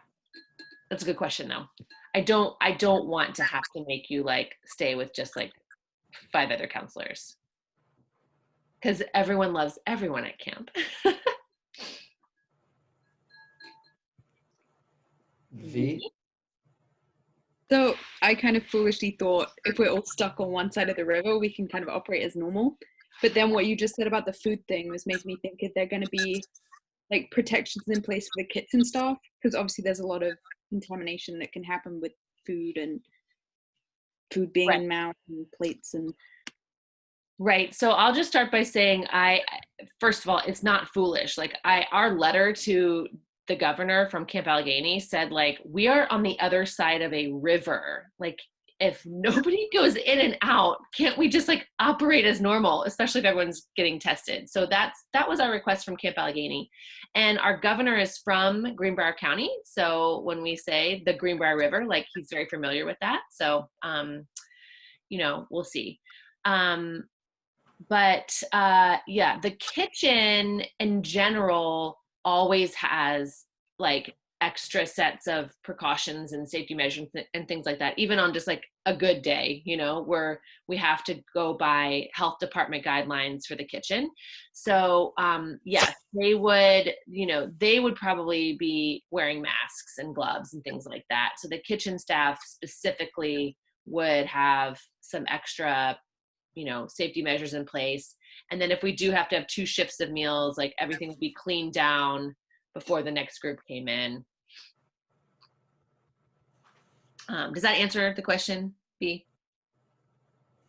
that's a good question though. I don't want to have to make you like stay with just like 5 other counselors, because everyone loves everyone at camp. V? So I kind of foolishly thought if we're all stuck on one side of the river, we can kind of operate as normal. But then what you just said about the food thing was making me think if they're going to be like protections in place for the kitchen staff, because obviously there's a lot of contamination that can happen with food and food being in mouth and plates and. Right. So I'll just start by saying first of all, it's not foolish. Like our letter to the governor from Camp Allegheny said, like, we are on the other side of a river. Like, if nobody goes in and out, can't we just like operate as normal, especially if everyone's getting tested? So that was our request from Camp Allegheny. And our governor is from Greenbrier County. So when we say the Greenbrier River, like he's very familiar with that. So, we'll see. But the kitchen in general always has like extra sets of precautions and safety measures and things like that, even on just like a good day, where we have to go by health department guidelines for the kitchen. So yes, they would probably be wearing masks and gloves and things like that. So the kitchen staff specifically would have some extra safety measures in place. And then if we do have to have 2 shifts of meals, like everything would be cleaned down before the next group came in. Does that answer the question, B?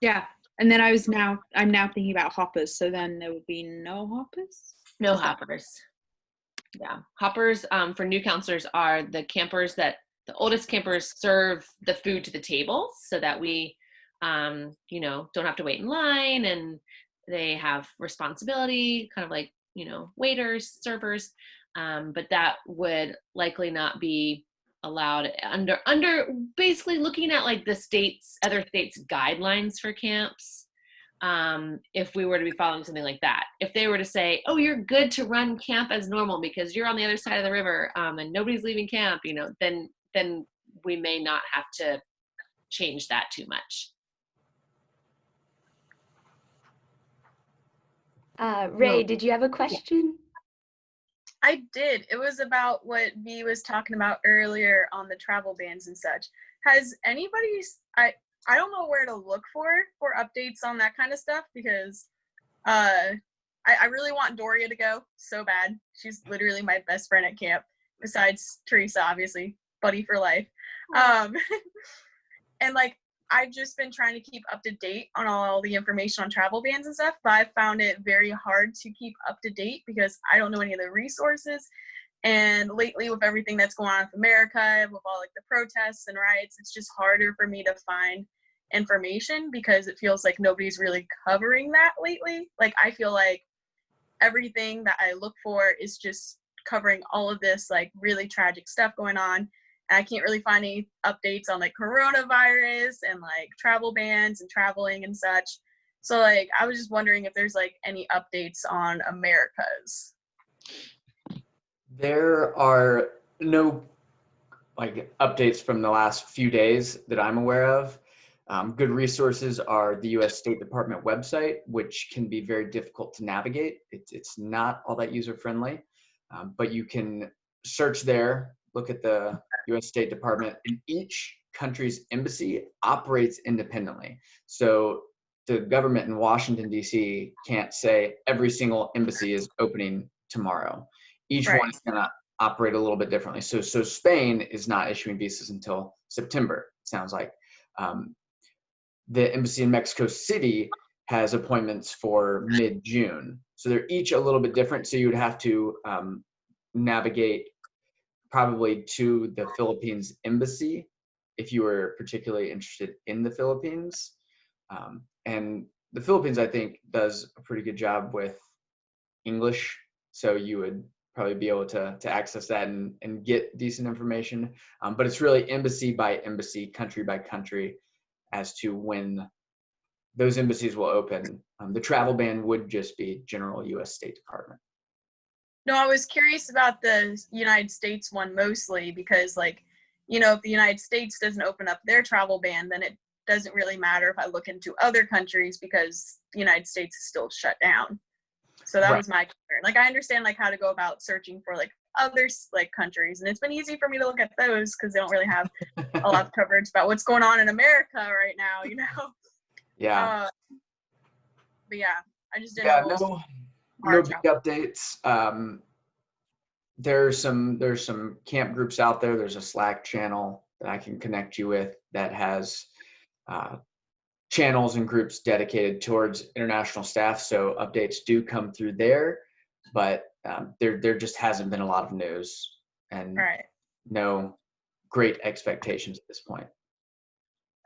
Yeah. And then I'm now thinking about hoppers. So then there would be no hoppers? No hoppers. Yeah. Hoppers for new counselors are the campers the oldest campers serve the food to the table so that we don't have to wait in line, and they have responsibility, kind of like, waiters, servers. But that would likely not be allowed under basically looking at like the other states' guidelines for camps. if we were to be following something like that. If they were to say, oh, you're good to run camp as normal because you're on the other side of the river and nobody's leaving camp, then we may not have to change that too much. Ray, did you have a question? I did. It was about what V was talking about earlier on the travel bans and such. Has anybody, I don't know where to look for updates on that kind of stuff because I really want Doria to go so bad. She's literally my best friend at camp, besides Teresa, obviously, buddy for life. And like, I've just been trying to keep up to date on all the information on travel bans and stuff, but I found it very hard to keep up to date because I don't know any of the resources. And lately with everything that's going on with America, with all like the protests and riots, it's just harder for me to find information because it feels like nobody's really covering that lately. Like I feel like everything that I look for is just covering all of this like really tragic stuff going on. I can't really find any updates on like coronavirus and like travel bans and traveling and such. So like, I was just wondering if there's like any updates on Americas. There are no like updates from the last few days that I'm aware of. Good resources are the U.S. State Department website, which can be very difficult to navigate. It's not all that user-friendly, but you can search there, look at the U.S. State Department, and each country's embassy operates independently. So the government in Washington, D.C. can't say every single embassy is opening tomorrow. Each one is going to operate a little bit differently. So Spain is not issuing visas until September, it sounds like. The embassy in Mexico City has appointments for mid-June. So they're each a little bit different. So you would have to navigate probably to the Philippines embassy if you were particularly interested in the Philippines. And the Philippines, I think, does a pretty good job with English. So you would probably be able to access that and get decent information. But it's really embassy by embassy, country by country, as to when those embassies will open. The travel ban would just be general U.S. State Department. No, I was curious about the United States one mostly because like, if the United States doesn't open up their travel ban, then it doesn't really matter if I look into other countries because the United States is still shut down. So that was my concern. Like I understand like how to go about searching for like other like countries, and it's been easy for me to look at those because they don't really have a lot of coverage about what's going on in America right now, Yeah. But yeah, I just didn't know. No big updates. There's some camp groups out there. There's a Slack channel that I can connect you with that has channels and groups dedicated towards international staff. So updates do come through there, but there just hasn't been a lot of news and no great expectations at this point.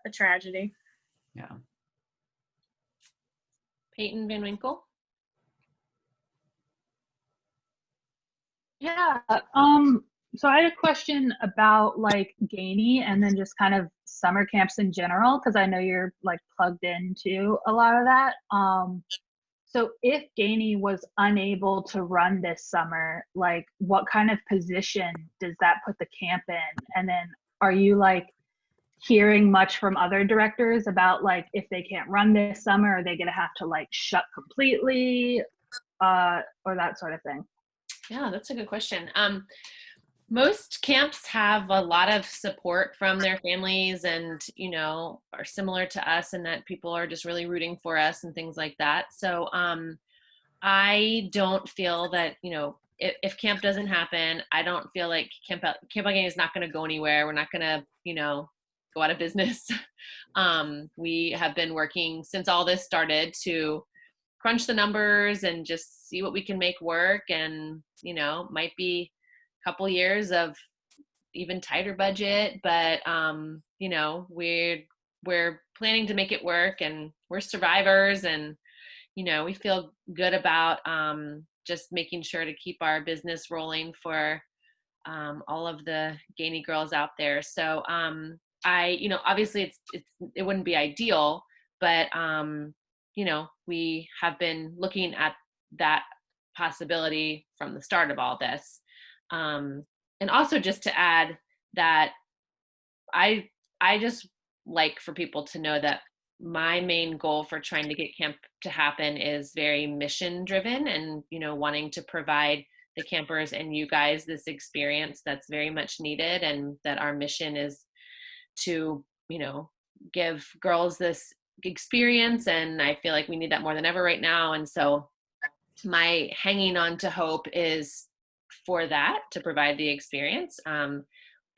A tragedy. Yeah. Peyton Van Winkle. Yeah. So I had a question about like Gainey and then just kind of summer camps in general, because I know you're like plugged into a lot of that. So if Gainey was unable to run this summer, like what kind of position does that put the camp in? And then are you like hearing much from other directors about like if they can't run this summer, are they gonna have to like shut completely or that sort of thing? Yeah, that's a good question. Most camps have a lot of support from their families and, are similar to us in that people are just really rooting for us and things like that. So I don't feel that, if camp doesn't happen, I don't feel like Camp Allegheny is not going to go anywhere. We're not going to, go out of business. We have been working since all this started to crunch the numbers and just see what we can make work, and might be a couple years of even tighter budget, but we're planning to make it work, and we're survivors, and we feel good about just making sure to keep our business rolling for all of the Gainey girls out there. So obviously it wouldn't be ideal, but we have been looking at that possibility from the start of all this. And also just to add that I just like for people to know that my main goal for trying to get camp to happen is very mission driven, and wanting to provide the campers and you guys this experience that's very much needed, and that our mission is to give girls this experience, and I feel like we need that more than ever right now. And so my hanging on to hope is for that, to provide the experience,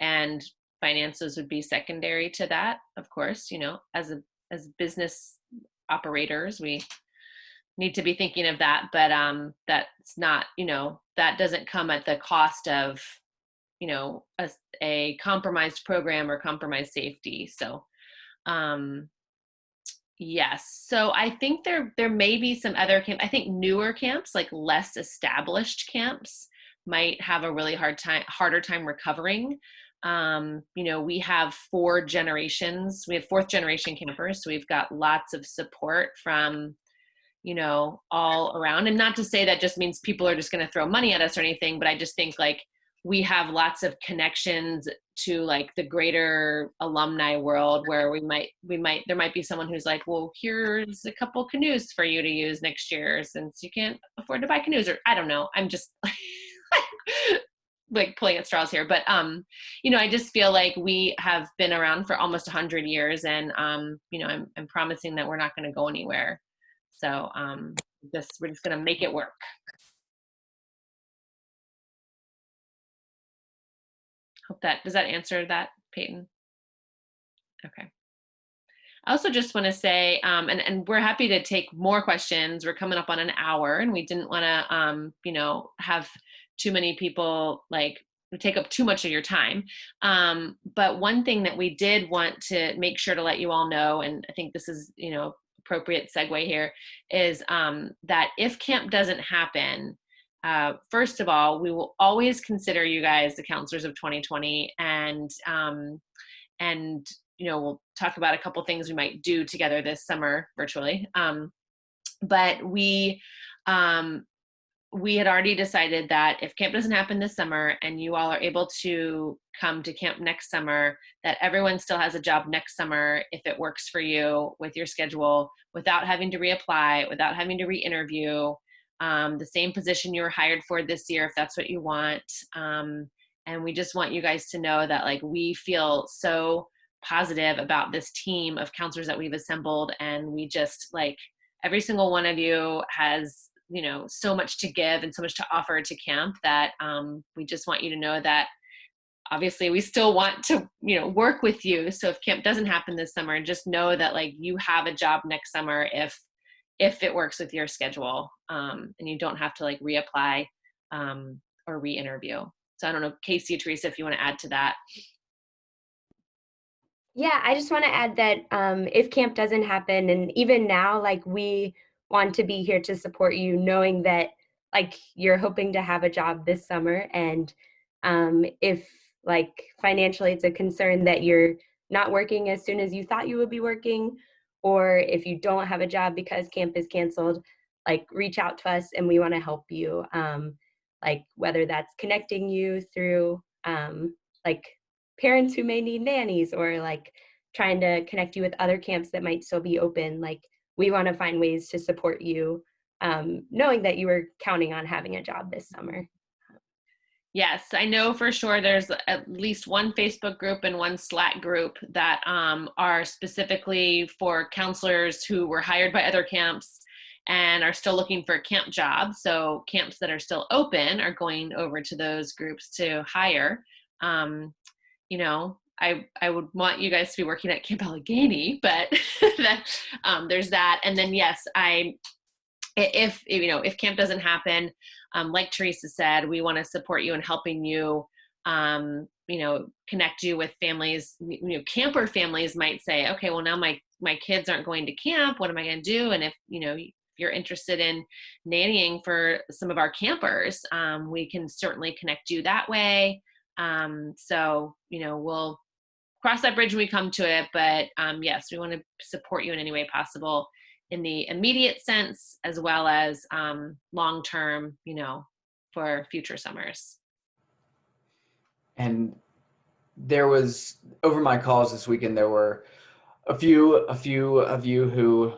and finances would be secondary to that, of course. As business operators, we need to be thinking of that, but that's not, that doesn't come at the cost of a compromised program or compromised safety. So yes, so I think there may be some other camp. I think newer camps, like less established camps, might have a really harder time recovering. We have 4 generations. We have 4th generation campers, so we've got lots of support from all around. And not to say that just means people are just going to throw money at us or anything, but I just think like we have lots of connections to like the greater alumni world, where there might be someone who's like, well, here's a couple canoes for you to use next year since you can't afford to buy canoes, or I don't know. I'm just like pulling at straws here, but I just feel like we have been around for almost 100 years, and I'm promising that we're not going to go anywhere. So we're just going to make it work. Does that answer that, Peyton? Okay. I also just want to say, and we're happy to take more questions. We're coming up on an hour, and we didn't want to, have too many people like take up too much of your time. But one thing that we did want to make sure to let you all know, and I think this is, appropriate segue here, is that if camp doesn't happen, first of all, we will always consider you guys the counselors of 2020, and we'll talk about a couple things we might do together this summer virtually. But we had already decided that if camp doesn't happen this summer and you all are able to come to camp next summer, that everyone still has a job next summer if it works for you with your schedule, without having to reapply, without having to re-interview. The same position you were hired for this year, if that's what you want. And we just want you guys to know that like we feel so positive about this team of counselors that we've assembled, and we just like every single one of you has so much to give and so much to offer to camp, that we just want you to know that obviously we still want to work with you. So if camp doesn't happen this summer, just know that like you have a job next summer if it works with your schedule, and you don't have to like reapply or re-interview. So I don't know, Casey or Teresa, if you want to add to that. Yeah, I just want to add that if camp doesn't happen, and even now, like we want to be here to support you, knowing that like you're hoping to have a job this summer, and if like financially it's a concern that you're not working as soon as you thought you would be working, or if you don't have a job because camp is canceled, like reach out to us and we want to help you. Like whether that's connecting you through like parents who may need nannies, or like trying to connect you with other camps that might still be open. Like we want to find ways to support you, knowing that you were counting on having a job this summer. Yes, I know for sure there's at least one Facebook group and one Slack group that are specifically for counselors who were hired by other camps and are still looking for a camp job. So camps that are still open are going over to those groups to hire. I would want you guys to be working at Camp Allegheny, but there's that. And then yes, if camp doesn't happen, like Teresa said, we want to support you in helping you, connect you with families. Camper families might say, okay, well now my kids aren't going to camp. What am I going to do? And if you're interested in nannying for some of our campers, we can certainly connect you that way. So we'll cross that bridge when we come to it. But yes, we want to support you in any way possible in the immediate sense, as well as long-term, for future summers. And there was, over my calls this weekend, there were a few of you who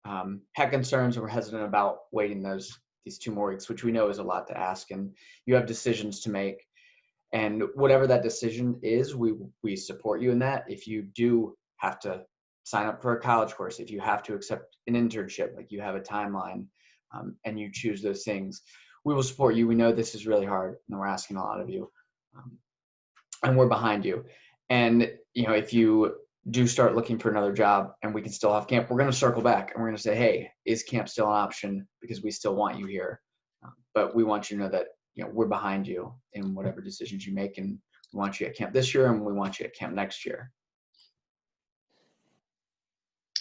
had concerns or were hesitant about waiting these 2 more weeks, which we know is a lot to ask, and you have decisions to make. And whatever that decision is, we support you in that. If you do have to sign up for a college course, if you have to accept an internship, like you have a timeline, and you choose those things, we will support you. We know this is really hard, and we're asking a lot of you, and we're behind you. And if you do start looking for another job and we can still have camp, we're going to circle back and we're going to say, hey, is camp still an option? Because we still want you here. But we want you to know that we're behind you in whatever decisions you make, and we want you at camp this year and we want you at camp next year.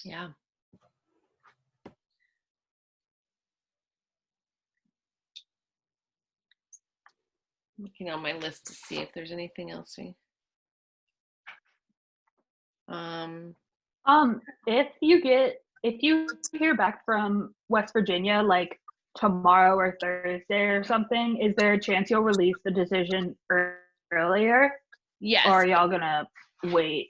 Yeah. Looking on my list to see if there's anything else if you hear back from West Virginia like tomorrow or Thursday or something, is there a chance you'll release the decision earlier? Yes. Or are y'all gonna wait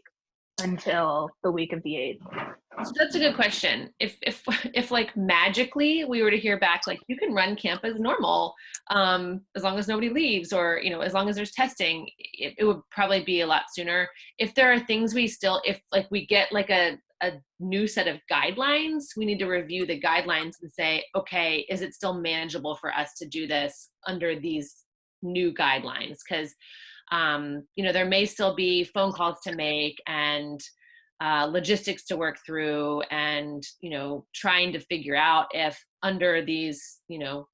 until the week of the 8th? So that's a good question. If like magically we were to hear back, like you can run camp as normal, as long as nobody leaves, or as long as there's testing, it would probably be a lot sooner. If there are things if like we get like a new set of guidelines, we need to review the guidelines and say, okay, is it still manageable for us to do this under these new guidelines? Because there may still be phone calls to make and logistics to work through, and trying to figure out if under these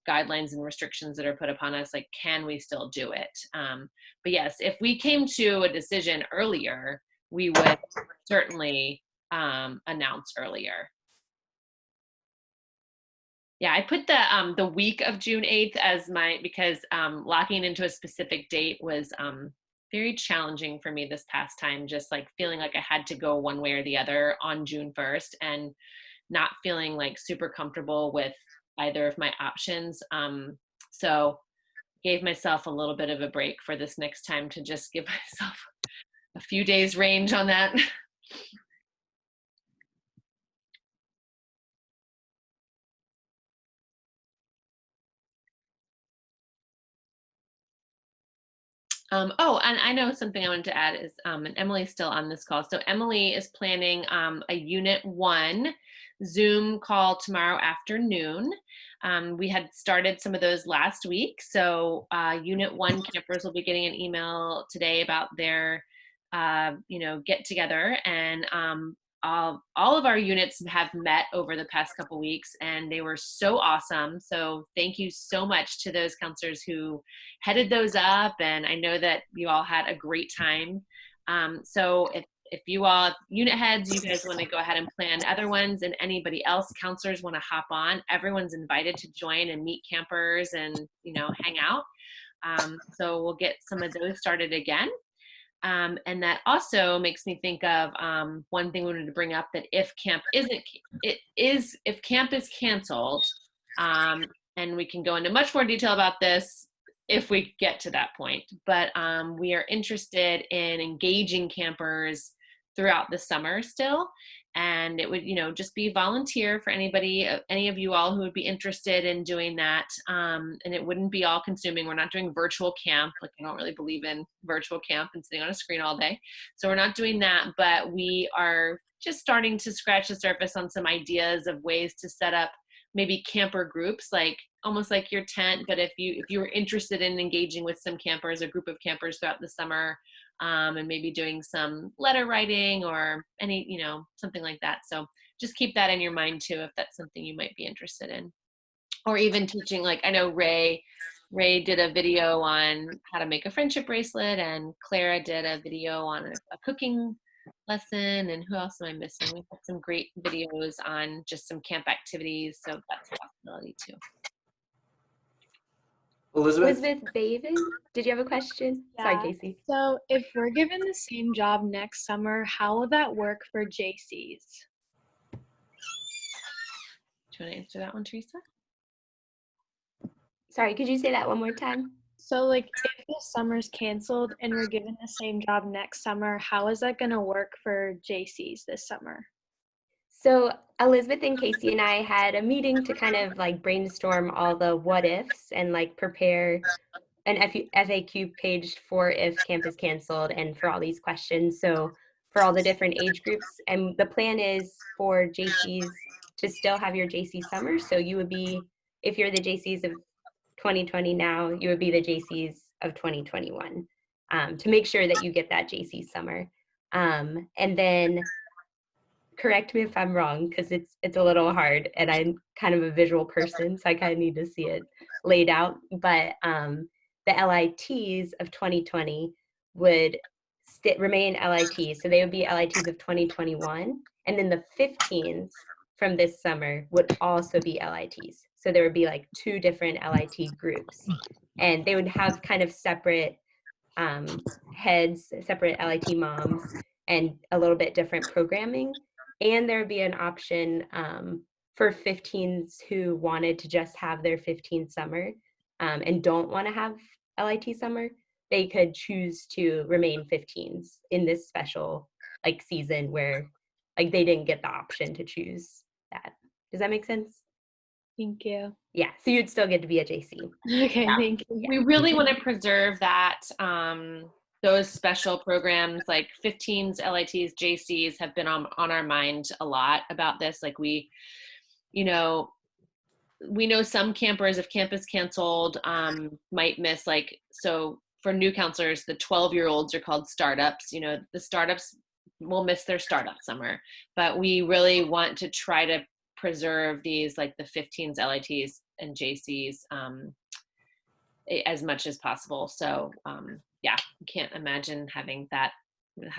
guidelines and restrictions that are put upon us, like, can we still do it? But yes, if we came to a decision earlier, we would certainly announce earlier. Yeah, I put the week of June 8th as because locking into a specific date was very challenging for me this past time, just like feeling like I had to go one way or the other on June 1st and not feeling like super comfortable with either of my options. So gave myself a little bit of a break for this next time to just give myself a few days range on that. Oh, and I know something I wanted to add is, and Emily's still on this call. So Emily is planning a Unit 1 Zoom call tomorrow afternoon. We had started some of those last week. So Unit 1 campers will be getting an email today about their, get together, and all of our units have met over the past couple weeks, and they were so awesome. So thank you so much to those counselors who headed those up, and I know that you all had a great time. So if you all, unit heads, you guys want to go ahead and plan other ones, and anybody else, counselors, want to hop on, everyone's invited to join and meet campers and hang out. So we'll get some of those started again. And that also makes me think of one thing we wanted to bring up, that if camp if camp is canceled, and we can go into much more detail about this if we get to that point, but we are interested in engaging campers throughout the summer still. And it would, just be volunteer for anybody, any of you all who would be interested in doing that. And it wouldn't be all consuming. We're not doing virtual camp. Like, I don't really believe in virtual camp and sitting on a screen all day. So we're not doing that, but we are just starting to scratch the surface on some ideas of ways to set up maybe camper groups, like almost like your tent. But if you were interested in engaging with some campers, a group of campers throughout the summer, and maybe doing some letter writing or any, something like that. So just keep that in your mind too, if that's something you might be interested in. Or even teaching, like I know Ray did a video on how to make a friendship bracelet, and Clara did a video on a cooking lesson, and who else am I missing? We've got some great videos on just some camp activities, so that's a possibility too. Elizabeth David, did you have a question? Sorry, Casey. So if we're given the same job next summer, how will that work for JCs? you want to answer that one, Teresa? Sorry, could you say that one more time? So, like, if the summer's canceled and we're given the same job next summer, how is that going to work for JCs this summer? So Elizabeth and Casey and I had a meeting to kind of like brainstorm all the what ifs and like prepare an FAQ page for if camp is canceled and for all these questions. So for all the different age groups, and the plan is for JCs to still have your JC summer. So you would be, if you're the JCs of 2020 now, you would be the JCs of 2021 to make sure that you get that JC summer. And then correct me if I'm wrong, because it's a little hard and I'm kind of a visual person, so I kind of need to see it laid out. But the LITs of 2020 would remain LITs. So they would be LITs of 2021. And then the 15s from this summer would also be LITs. So there would be like 2 different LIT groups. And they would have kind of separate heads, separate LIT moms, and a little bit different programming. And there would be an option for 15s who wanted to just have their 15 summer and don't want to have LIT summer. They could choose to remain 15s in this special like season where like they didn't get the option to choose that. Does that make sense? Thank you. Yeah, so you'd still get to be a JC. Okay, Yeah. thank you. We really want to preserve that. Those special programs like 15s, LITs, JCs have been on our mind a lot about this. Like we know some campers, if camp is canceled, might miss like, so for new counselors, the 12-year-olds are called startups. You know, the startups will miss their startup summer, but we really want to try to preserve these like the 15s, LITs, and JCs as much as possible. So yeah, can't imagine having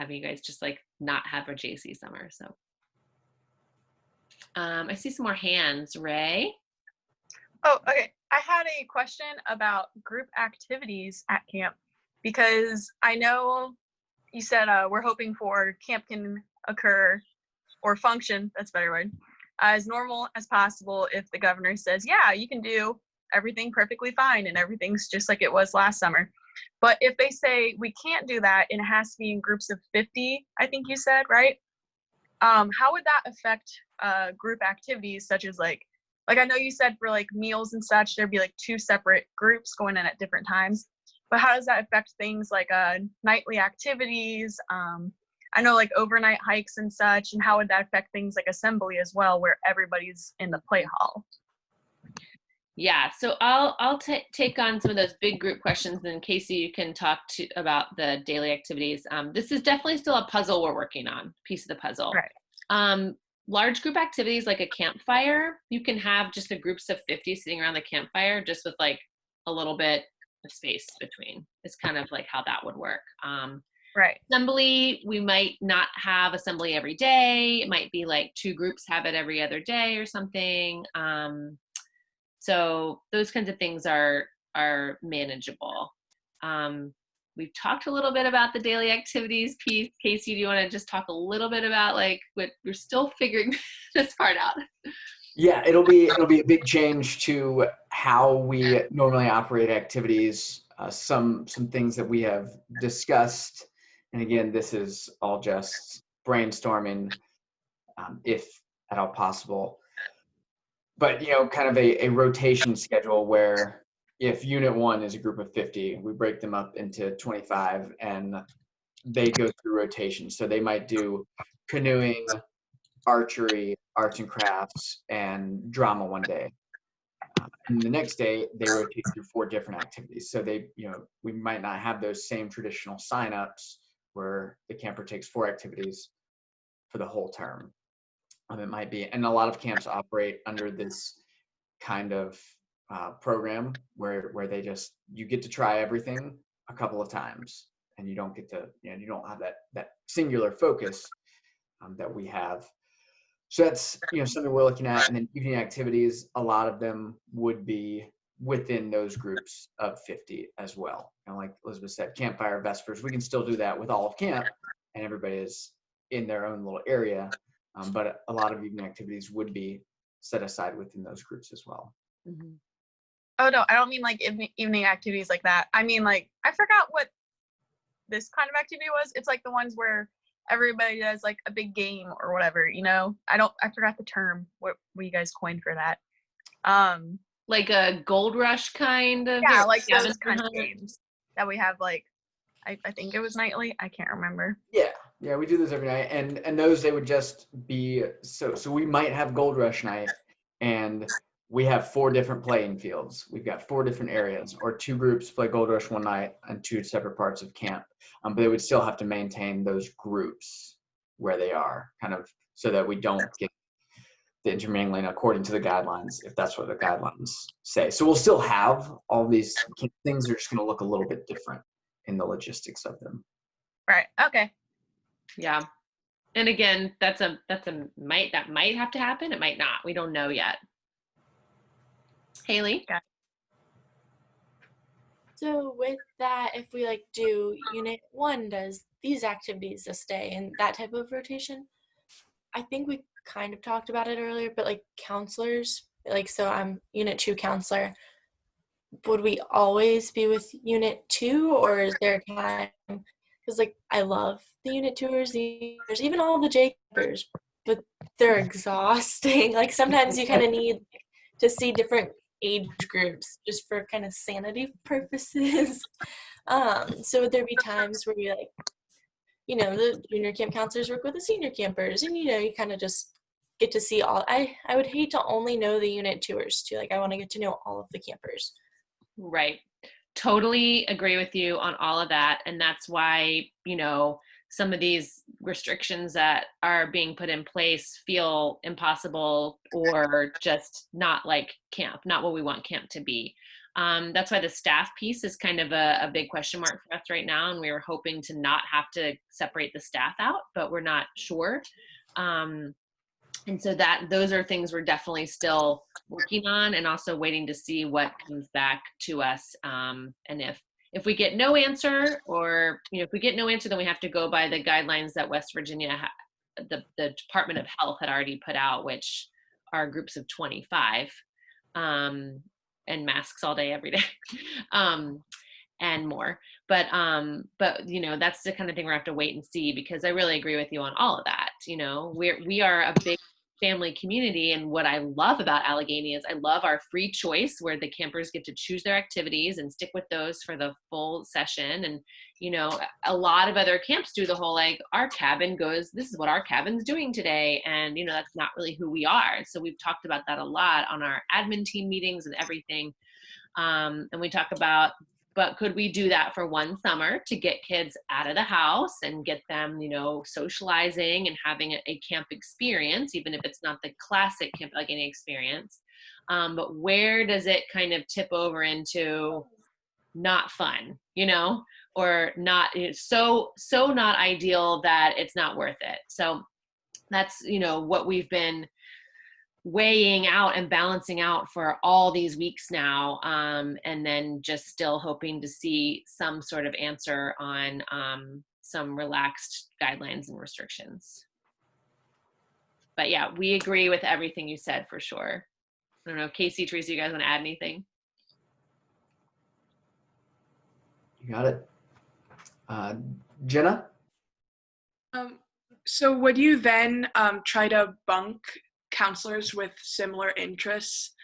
you guys just like not have a JC summer. So I see some more hands. Ray? Oh, okay. I had a question about group activities at camp because I know you said we're hoping for camp can occur or function, that's a better word, as normal as possible if the governor says, yeah, you can do everything perfectly fine and everything's just like it was last summer. But if they say we can't do that and it has to be in groups of 50, I think you said, right? How would that affect group activities such as like I know you said for like meals and such, there'd be like 2 separate groups going in at different times, but how does that affect things like nightly activities? I know like overnight hikes and such, and how would that affect things like assembly as well, where everybody's in the play hall? Yeah, so I'll take on some of those big group questions, and then Casey, you can talk about the daily activities. This is definitely still a puzzle we're working on, piece of the puzzle. Right. Large group activities like a campfire, you can have just the groups of 50 sitting around the campfire, just with like a little bit of space between. It's kind of like how that would work. Right. Assembly, we might not have assembly every day. It might be like 2 groups have it every other day or something. So those kinds of things are manageable. We've talked a little bit about the daily activities piece. Casey, do you want to just talk a little bit about like what we're still figuring this part out? Yeah, it'll be a big change to how we normally operate activities. Some things that we have discussed, and again, this is all just brainstorming, if at all possible. But kind of a rotation schedule where if Unit 1 is a group of 50, we break them up into 25 and they go through rotation. So they might do canoeing, archery, arts and crafts, and drama one day. And the next day they rotate through 4 different activities. So we might not have those same traditional signups where the camper takes 4 activities for the whole term. It might be, and a lot of camps operate under this kind of program where you get to try everything a couple of times, and you don't get to, you don't have that singular focus that we have. So that's something we're looking at. And then evening activities, a lot of them would be within those groups of 50 as well. And like Elizabeth said, campfire, vespers, we can still do that with all of camp, and everybody is in their own little area. But a lot of evening activities would be set aside within those groups as well. Oh no, I don't mean like evening activities like that. I mean like, I forgot what this kind of activity was. It's like the ones where everybody does like a big game or whatever, you know? I forgot the term, what you guys coined for that. Like a Gold Rush kind of. Yeah, like those kind of games that we have, like, I think it was nightly. I can't remember. Yeah, we do those every night, and those, they would just be, so we might have Gold Rush night, and we have 4 different playing fields. We've got 4 different areas, or 2 groups play Gold Rush one night and 2 separate parts of camp. But they would still have to maintain those groups where they are, kind of, so that we don't get the intermingling according to the guidelines, if that's what the guidelines say. So we'll still have all these things, are just going to look a little bit different in the logistics of them. Right. Okay. Yeah. And again, that might have to happen. It might not. We don't know yet. Haley? So with that, if we like do unit 1 does these activities this day and that type of rotation, I think we kind of talked about it earlier, but like counselors, like, so I'm unit 2 counselor, would we always be with unit 2, or is there a time, because like I love the unit 2ers, there's even all the J campers, but they're exhausting. Like sometimes you kind of need to see different age groups just for kind of sanity purposes. So would there be times where you like, you know, the junior camp counselors work with the senior campers, and you know, you kind of just get to see all. I would hate to only know the unit 2ers too. Like I want to get to know all of the campers. Right. Totally agree with you on all of that. And that's why, you know, some of these restrictions that are being put in place feel impossible, or just not like camp, not what we want camp to be. That's why the staff piece is kind of a big question mark for us right now. And we were hoping to not have to separate the staff out, but we're not sure. And so those are things we're definitely still working on, and also waiting to see what comes back to us. And if we get no answer, or, you know, if we get no answer, then we have to go by the guidelines that West Virginia, the Department of Health had already put out, which are groups of 25, and masks all day, every day, and more. But you know, that's the kind of thing we're gonna have to wait and see, because I really agree with you on all of that. You know, we are a big family community, and what I love about Allegheny is I love our free choice, where the campers get to choose their activities and stick with those for the full session. And you know, a lot of other camps do the whole, like, our cabin goes, this is what our cabin's doing today, and you know, that's not really who we are. So we've talked about that a lot on our admin team meetings and everything. And we talk about, but could we do that for one summer to get kids out of the house and get them, you know, socializing and having a camp experience, even if it's not the classic Camp Allegheny experience. But where does it kind of tip over into not fun, you know, or not, so not ideal that it's not worth it. So that's, you know, what we've been weighing out and balancing out for all these weeks now, and then just still hoping to see some sort of answer on some relaxed guidelines and restrictions. But yeah, we agree with everything you said for sure. I don't know, Casey, Teresa, you guys want to add anything? You got it. Jenna? So would you then try to bunk counselors with similar interests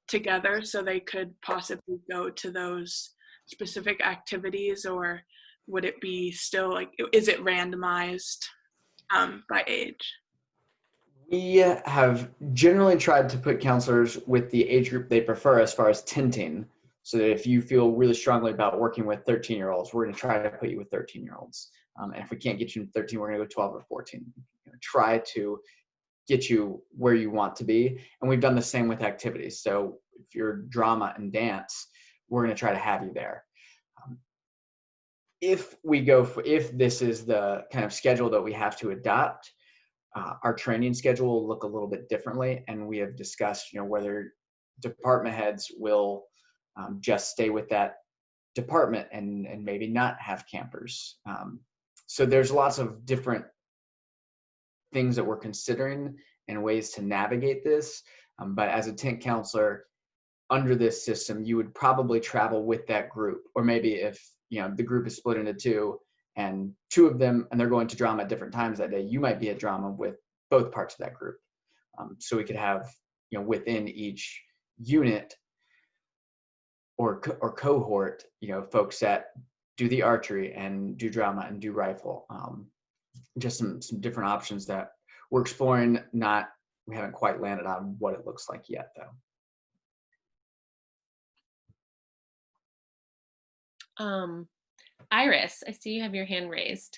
together so they could possibly go to those specific activities, or would it be still like, is it randomized by age? We have generally tried to put counselors with the age group they prefer as far as tinting, so that if you feel really strongly about working with 13-year-olds, we're going to try to put you with 13-year-olds. And if we can't get you to 13, we're going to go 12 or 14. Try to get you where you want to be. And we've done the same with activities. So if you're drama and dance, we're going to try to have you there. If this is the kind of schedule that we have to adopt, our training schedule will look a little bit differently. And we have discussed, you know, whether department heads will just stay with that department and maybe not have campers. So there's lots of different things that we're considering and ways to navigate this. But as a tent counselor under this system, you would probably travel with that group, or maybe if the group is split into two and two of them and they're going to drama at different times that day, you might be at drama with both parts of that group. So we could have within each unit or cohort, folks that do the archery and do drama and do rifle. Just some different options that we're exploring. We haven't quite landed on what it looks like yet, though. Iris, I see you have your hand raised.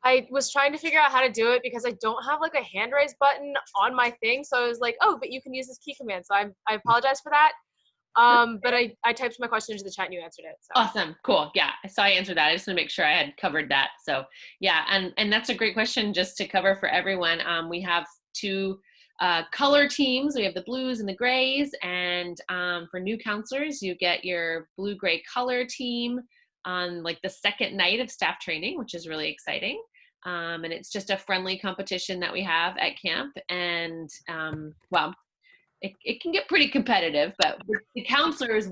I was trying to figure out how to do it because I don't have like a hand raise button on my thing. So I was like, oh, but you can use this key command. So I apologize for that. But I typed my question into the chat and you answered it. So. Awesome. Cool. Yeah. I saw you answer that. I just want to make sure I had covered that. So yeah. And that's a great question just to cover for everyone. We have two color teams. We have the blues and the grays. And for new counselors, you get your blue-gray color team on like the second night of staff training, which is really exciting. And it's just a friendly competition that we have at camp. And well, it can get pretty competitive, but with the counselors,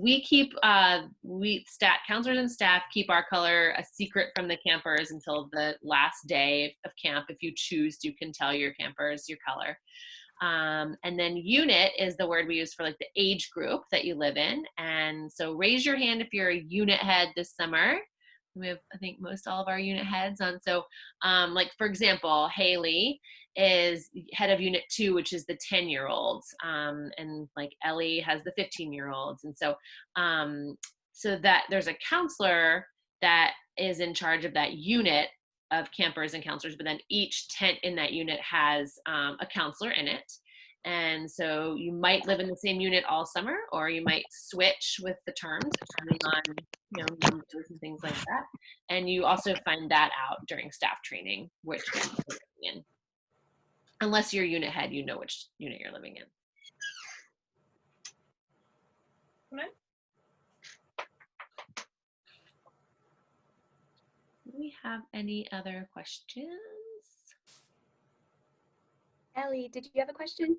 counselors and staff keep our color a secret from the campers until the last day of camp. If you choose, you can tell your campers your color. And then unit is the word we use for like the age group that you live in. And so raise your hand if you're a unit head this summer. We have, I think, most all of our unit heads on. So like, for example, Haley is head of unit 2, which is the 10-year-olds. And like Ellie has the 15-year-olds. And so, so that there's a counselor that is in charge of that unit of campers and counselors, but then each tent in that unit has a counselor in it. And so you might live in the same unit all summer, or you might switch with the terms depending on, numbers and things like that. And you also find that out during staff training, which unit you're living in. Unless you're unit head, you know which unit you're living in. Do we have any other questions? Ellie, did you have a question?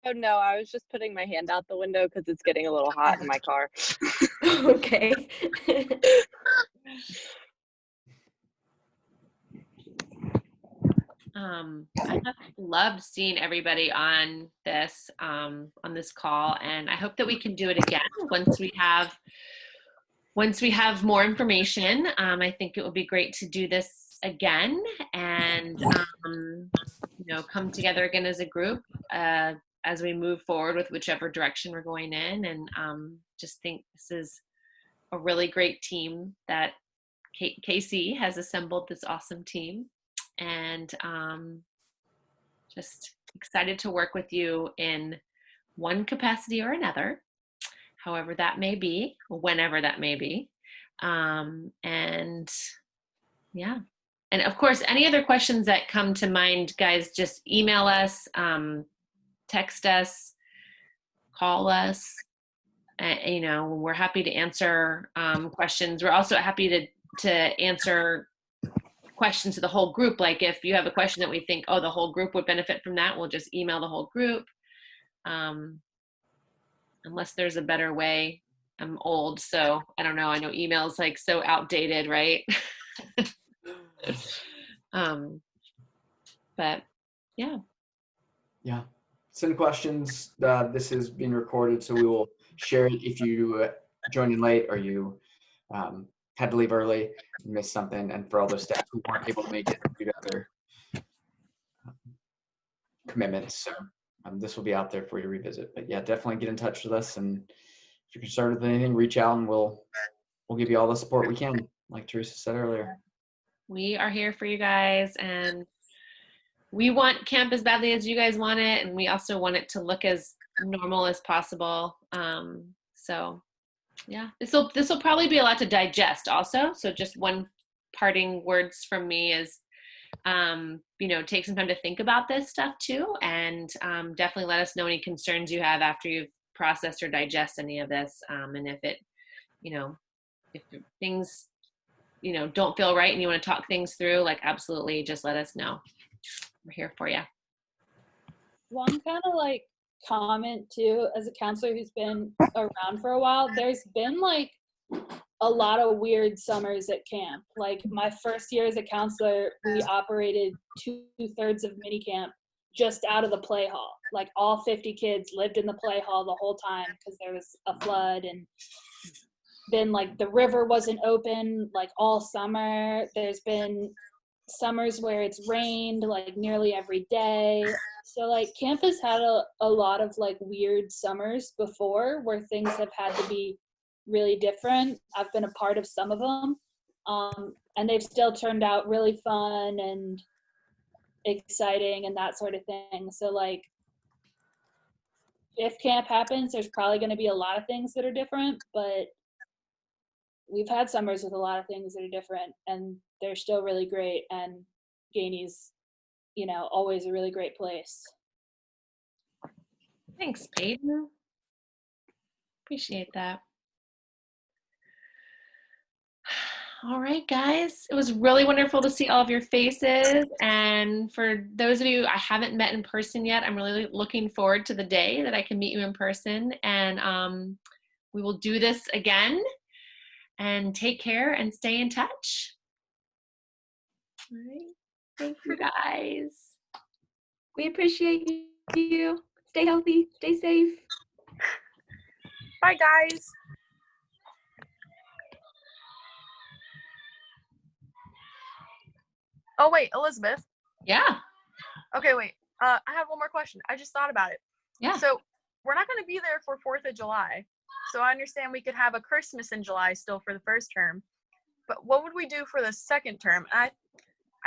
Oh no, I was just putting my hand out the window because it's getting a little hot in my car. Okay. I have loved seeing everybody on this call, and I hope that we can do it again once we have more information. I think it would be great to do this again and come together again as a group as we move forward with whichever direction we're going in. And just think this is a really great team that KC has assembled, this awesome team. And just excited to work with you in one capacity or another, however that may be, whenever that may be. And yeah. And of course, any other questions that come to mind, guys, just email us, text us, call us. We're happy to answer questions. We're also happy to answer questions to the whole group. Like if you have a question that we think, oh, the whole group would benefit from that, we'll just email the whole group. Unless there's a better way. I'm old, so I don't know. I know email's like so outdated, right? But yeah. Yeah. Send questions. This is being recorded, so we will share it if you joined in late or you had to leave early, missed something, and for all those staff who weren't able to make it due to other commitments. So this will be out there for you to revisit. But yeah, definitely get in touch with us, and if you're concerned with anything, reach out and we'll give you all the support we can, like Teresa said earlier. We are here for you guys, and we want camp as badly as you guys want it, and we also want it to look as normal as possible. So yeah, this will probably be a lot to digest also. So just one parting words from me is, take some time to think about this stuff too, and definitely let us know any concerns you have after you've processed or digest any of this. And if it, if things, don't feel right and you want to talk things through, like absolutely just let us know. We're here for you. one kind of like comment too, as a counselor who's been around for a while, there's been like a lot of weird summers at camp. Like my first year as a counselor, we operated 2/3 of mini camp just out of the play hall. Like all 50 kids lived in the play hall the whole time because there was a flood, and then like the river wasn't open like all summer. There's been summers where it's rained like nearly every day. So like camp has had a lot of like weird summers before where things have had to be really different. I've been a part of some of them, and they've still turned out really fun and exciting and that sort of thing. So like if camp happens, there's probably going to be a lot of things that are different, but we've had summers with a lot of things that are different, and they're still really great. And Gainey's, you know, always a really great place. Thanks, Peyton. Appreciate that. All right, guys. It was really wonderful to see all of your faces. And for those of you I haven't met in person yet, I'm really looking forward to the day that I can meet you in person. And we will do this again. And take care and stay in touch. All right. Thank you, guys. We appreciate you. Stay healthy. Stay safe. Bye, guys. Oh, wait, Elizabeth. Yeah. Okay, wait. I had one more question. I just thought about it. Yeah. So we're not going to be there for 4th of July. So I understand we could have a Christmas in July still for the first term. But what would we do for the second term? I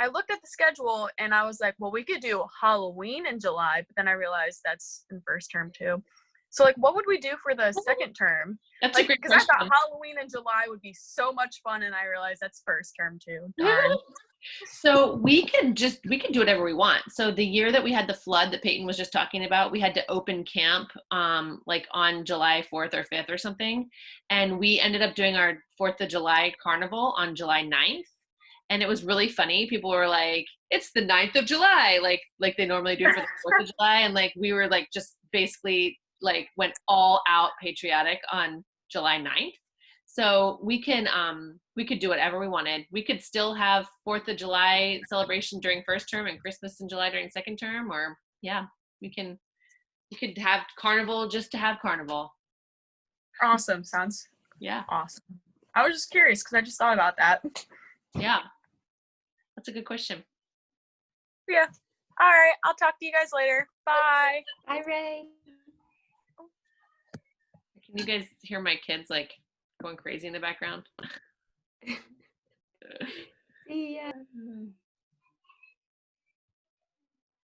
looked at the schedule and I was like, well, we could do Halloween in July, but then I realized that's in first term too. So like, what would we do for the second term? That's like, a great because I question. thought Halloween in July would be so much fun, and I realized that's first term too. Darn. So we can do whatever we want. So the year that we had the flood that Peyton was just talking about, we had to open camp like on July 4th or 5th or something. And we ended up doing our 4th of July carnival on July 9th. And it was really funny. People were like, it's the 9th of July, like they normally do for the 4th of July. And like, we were like, just basically like went all out patriotic on July 9th. So we could do whatever we wanted. We could still have 4th of July celebration during first term and Christmas in July during second term, or yeah, we could have carnival just to have carnival. Awesome. Sounds awesome. I was just curious because I just thought about that. Yeah. That's a good question. Yeah. All right. I'll talk to you guys later. Bye. Bye, Ray. Can you guys hear my kids like going crazy in the background? See ya.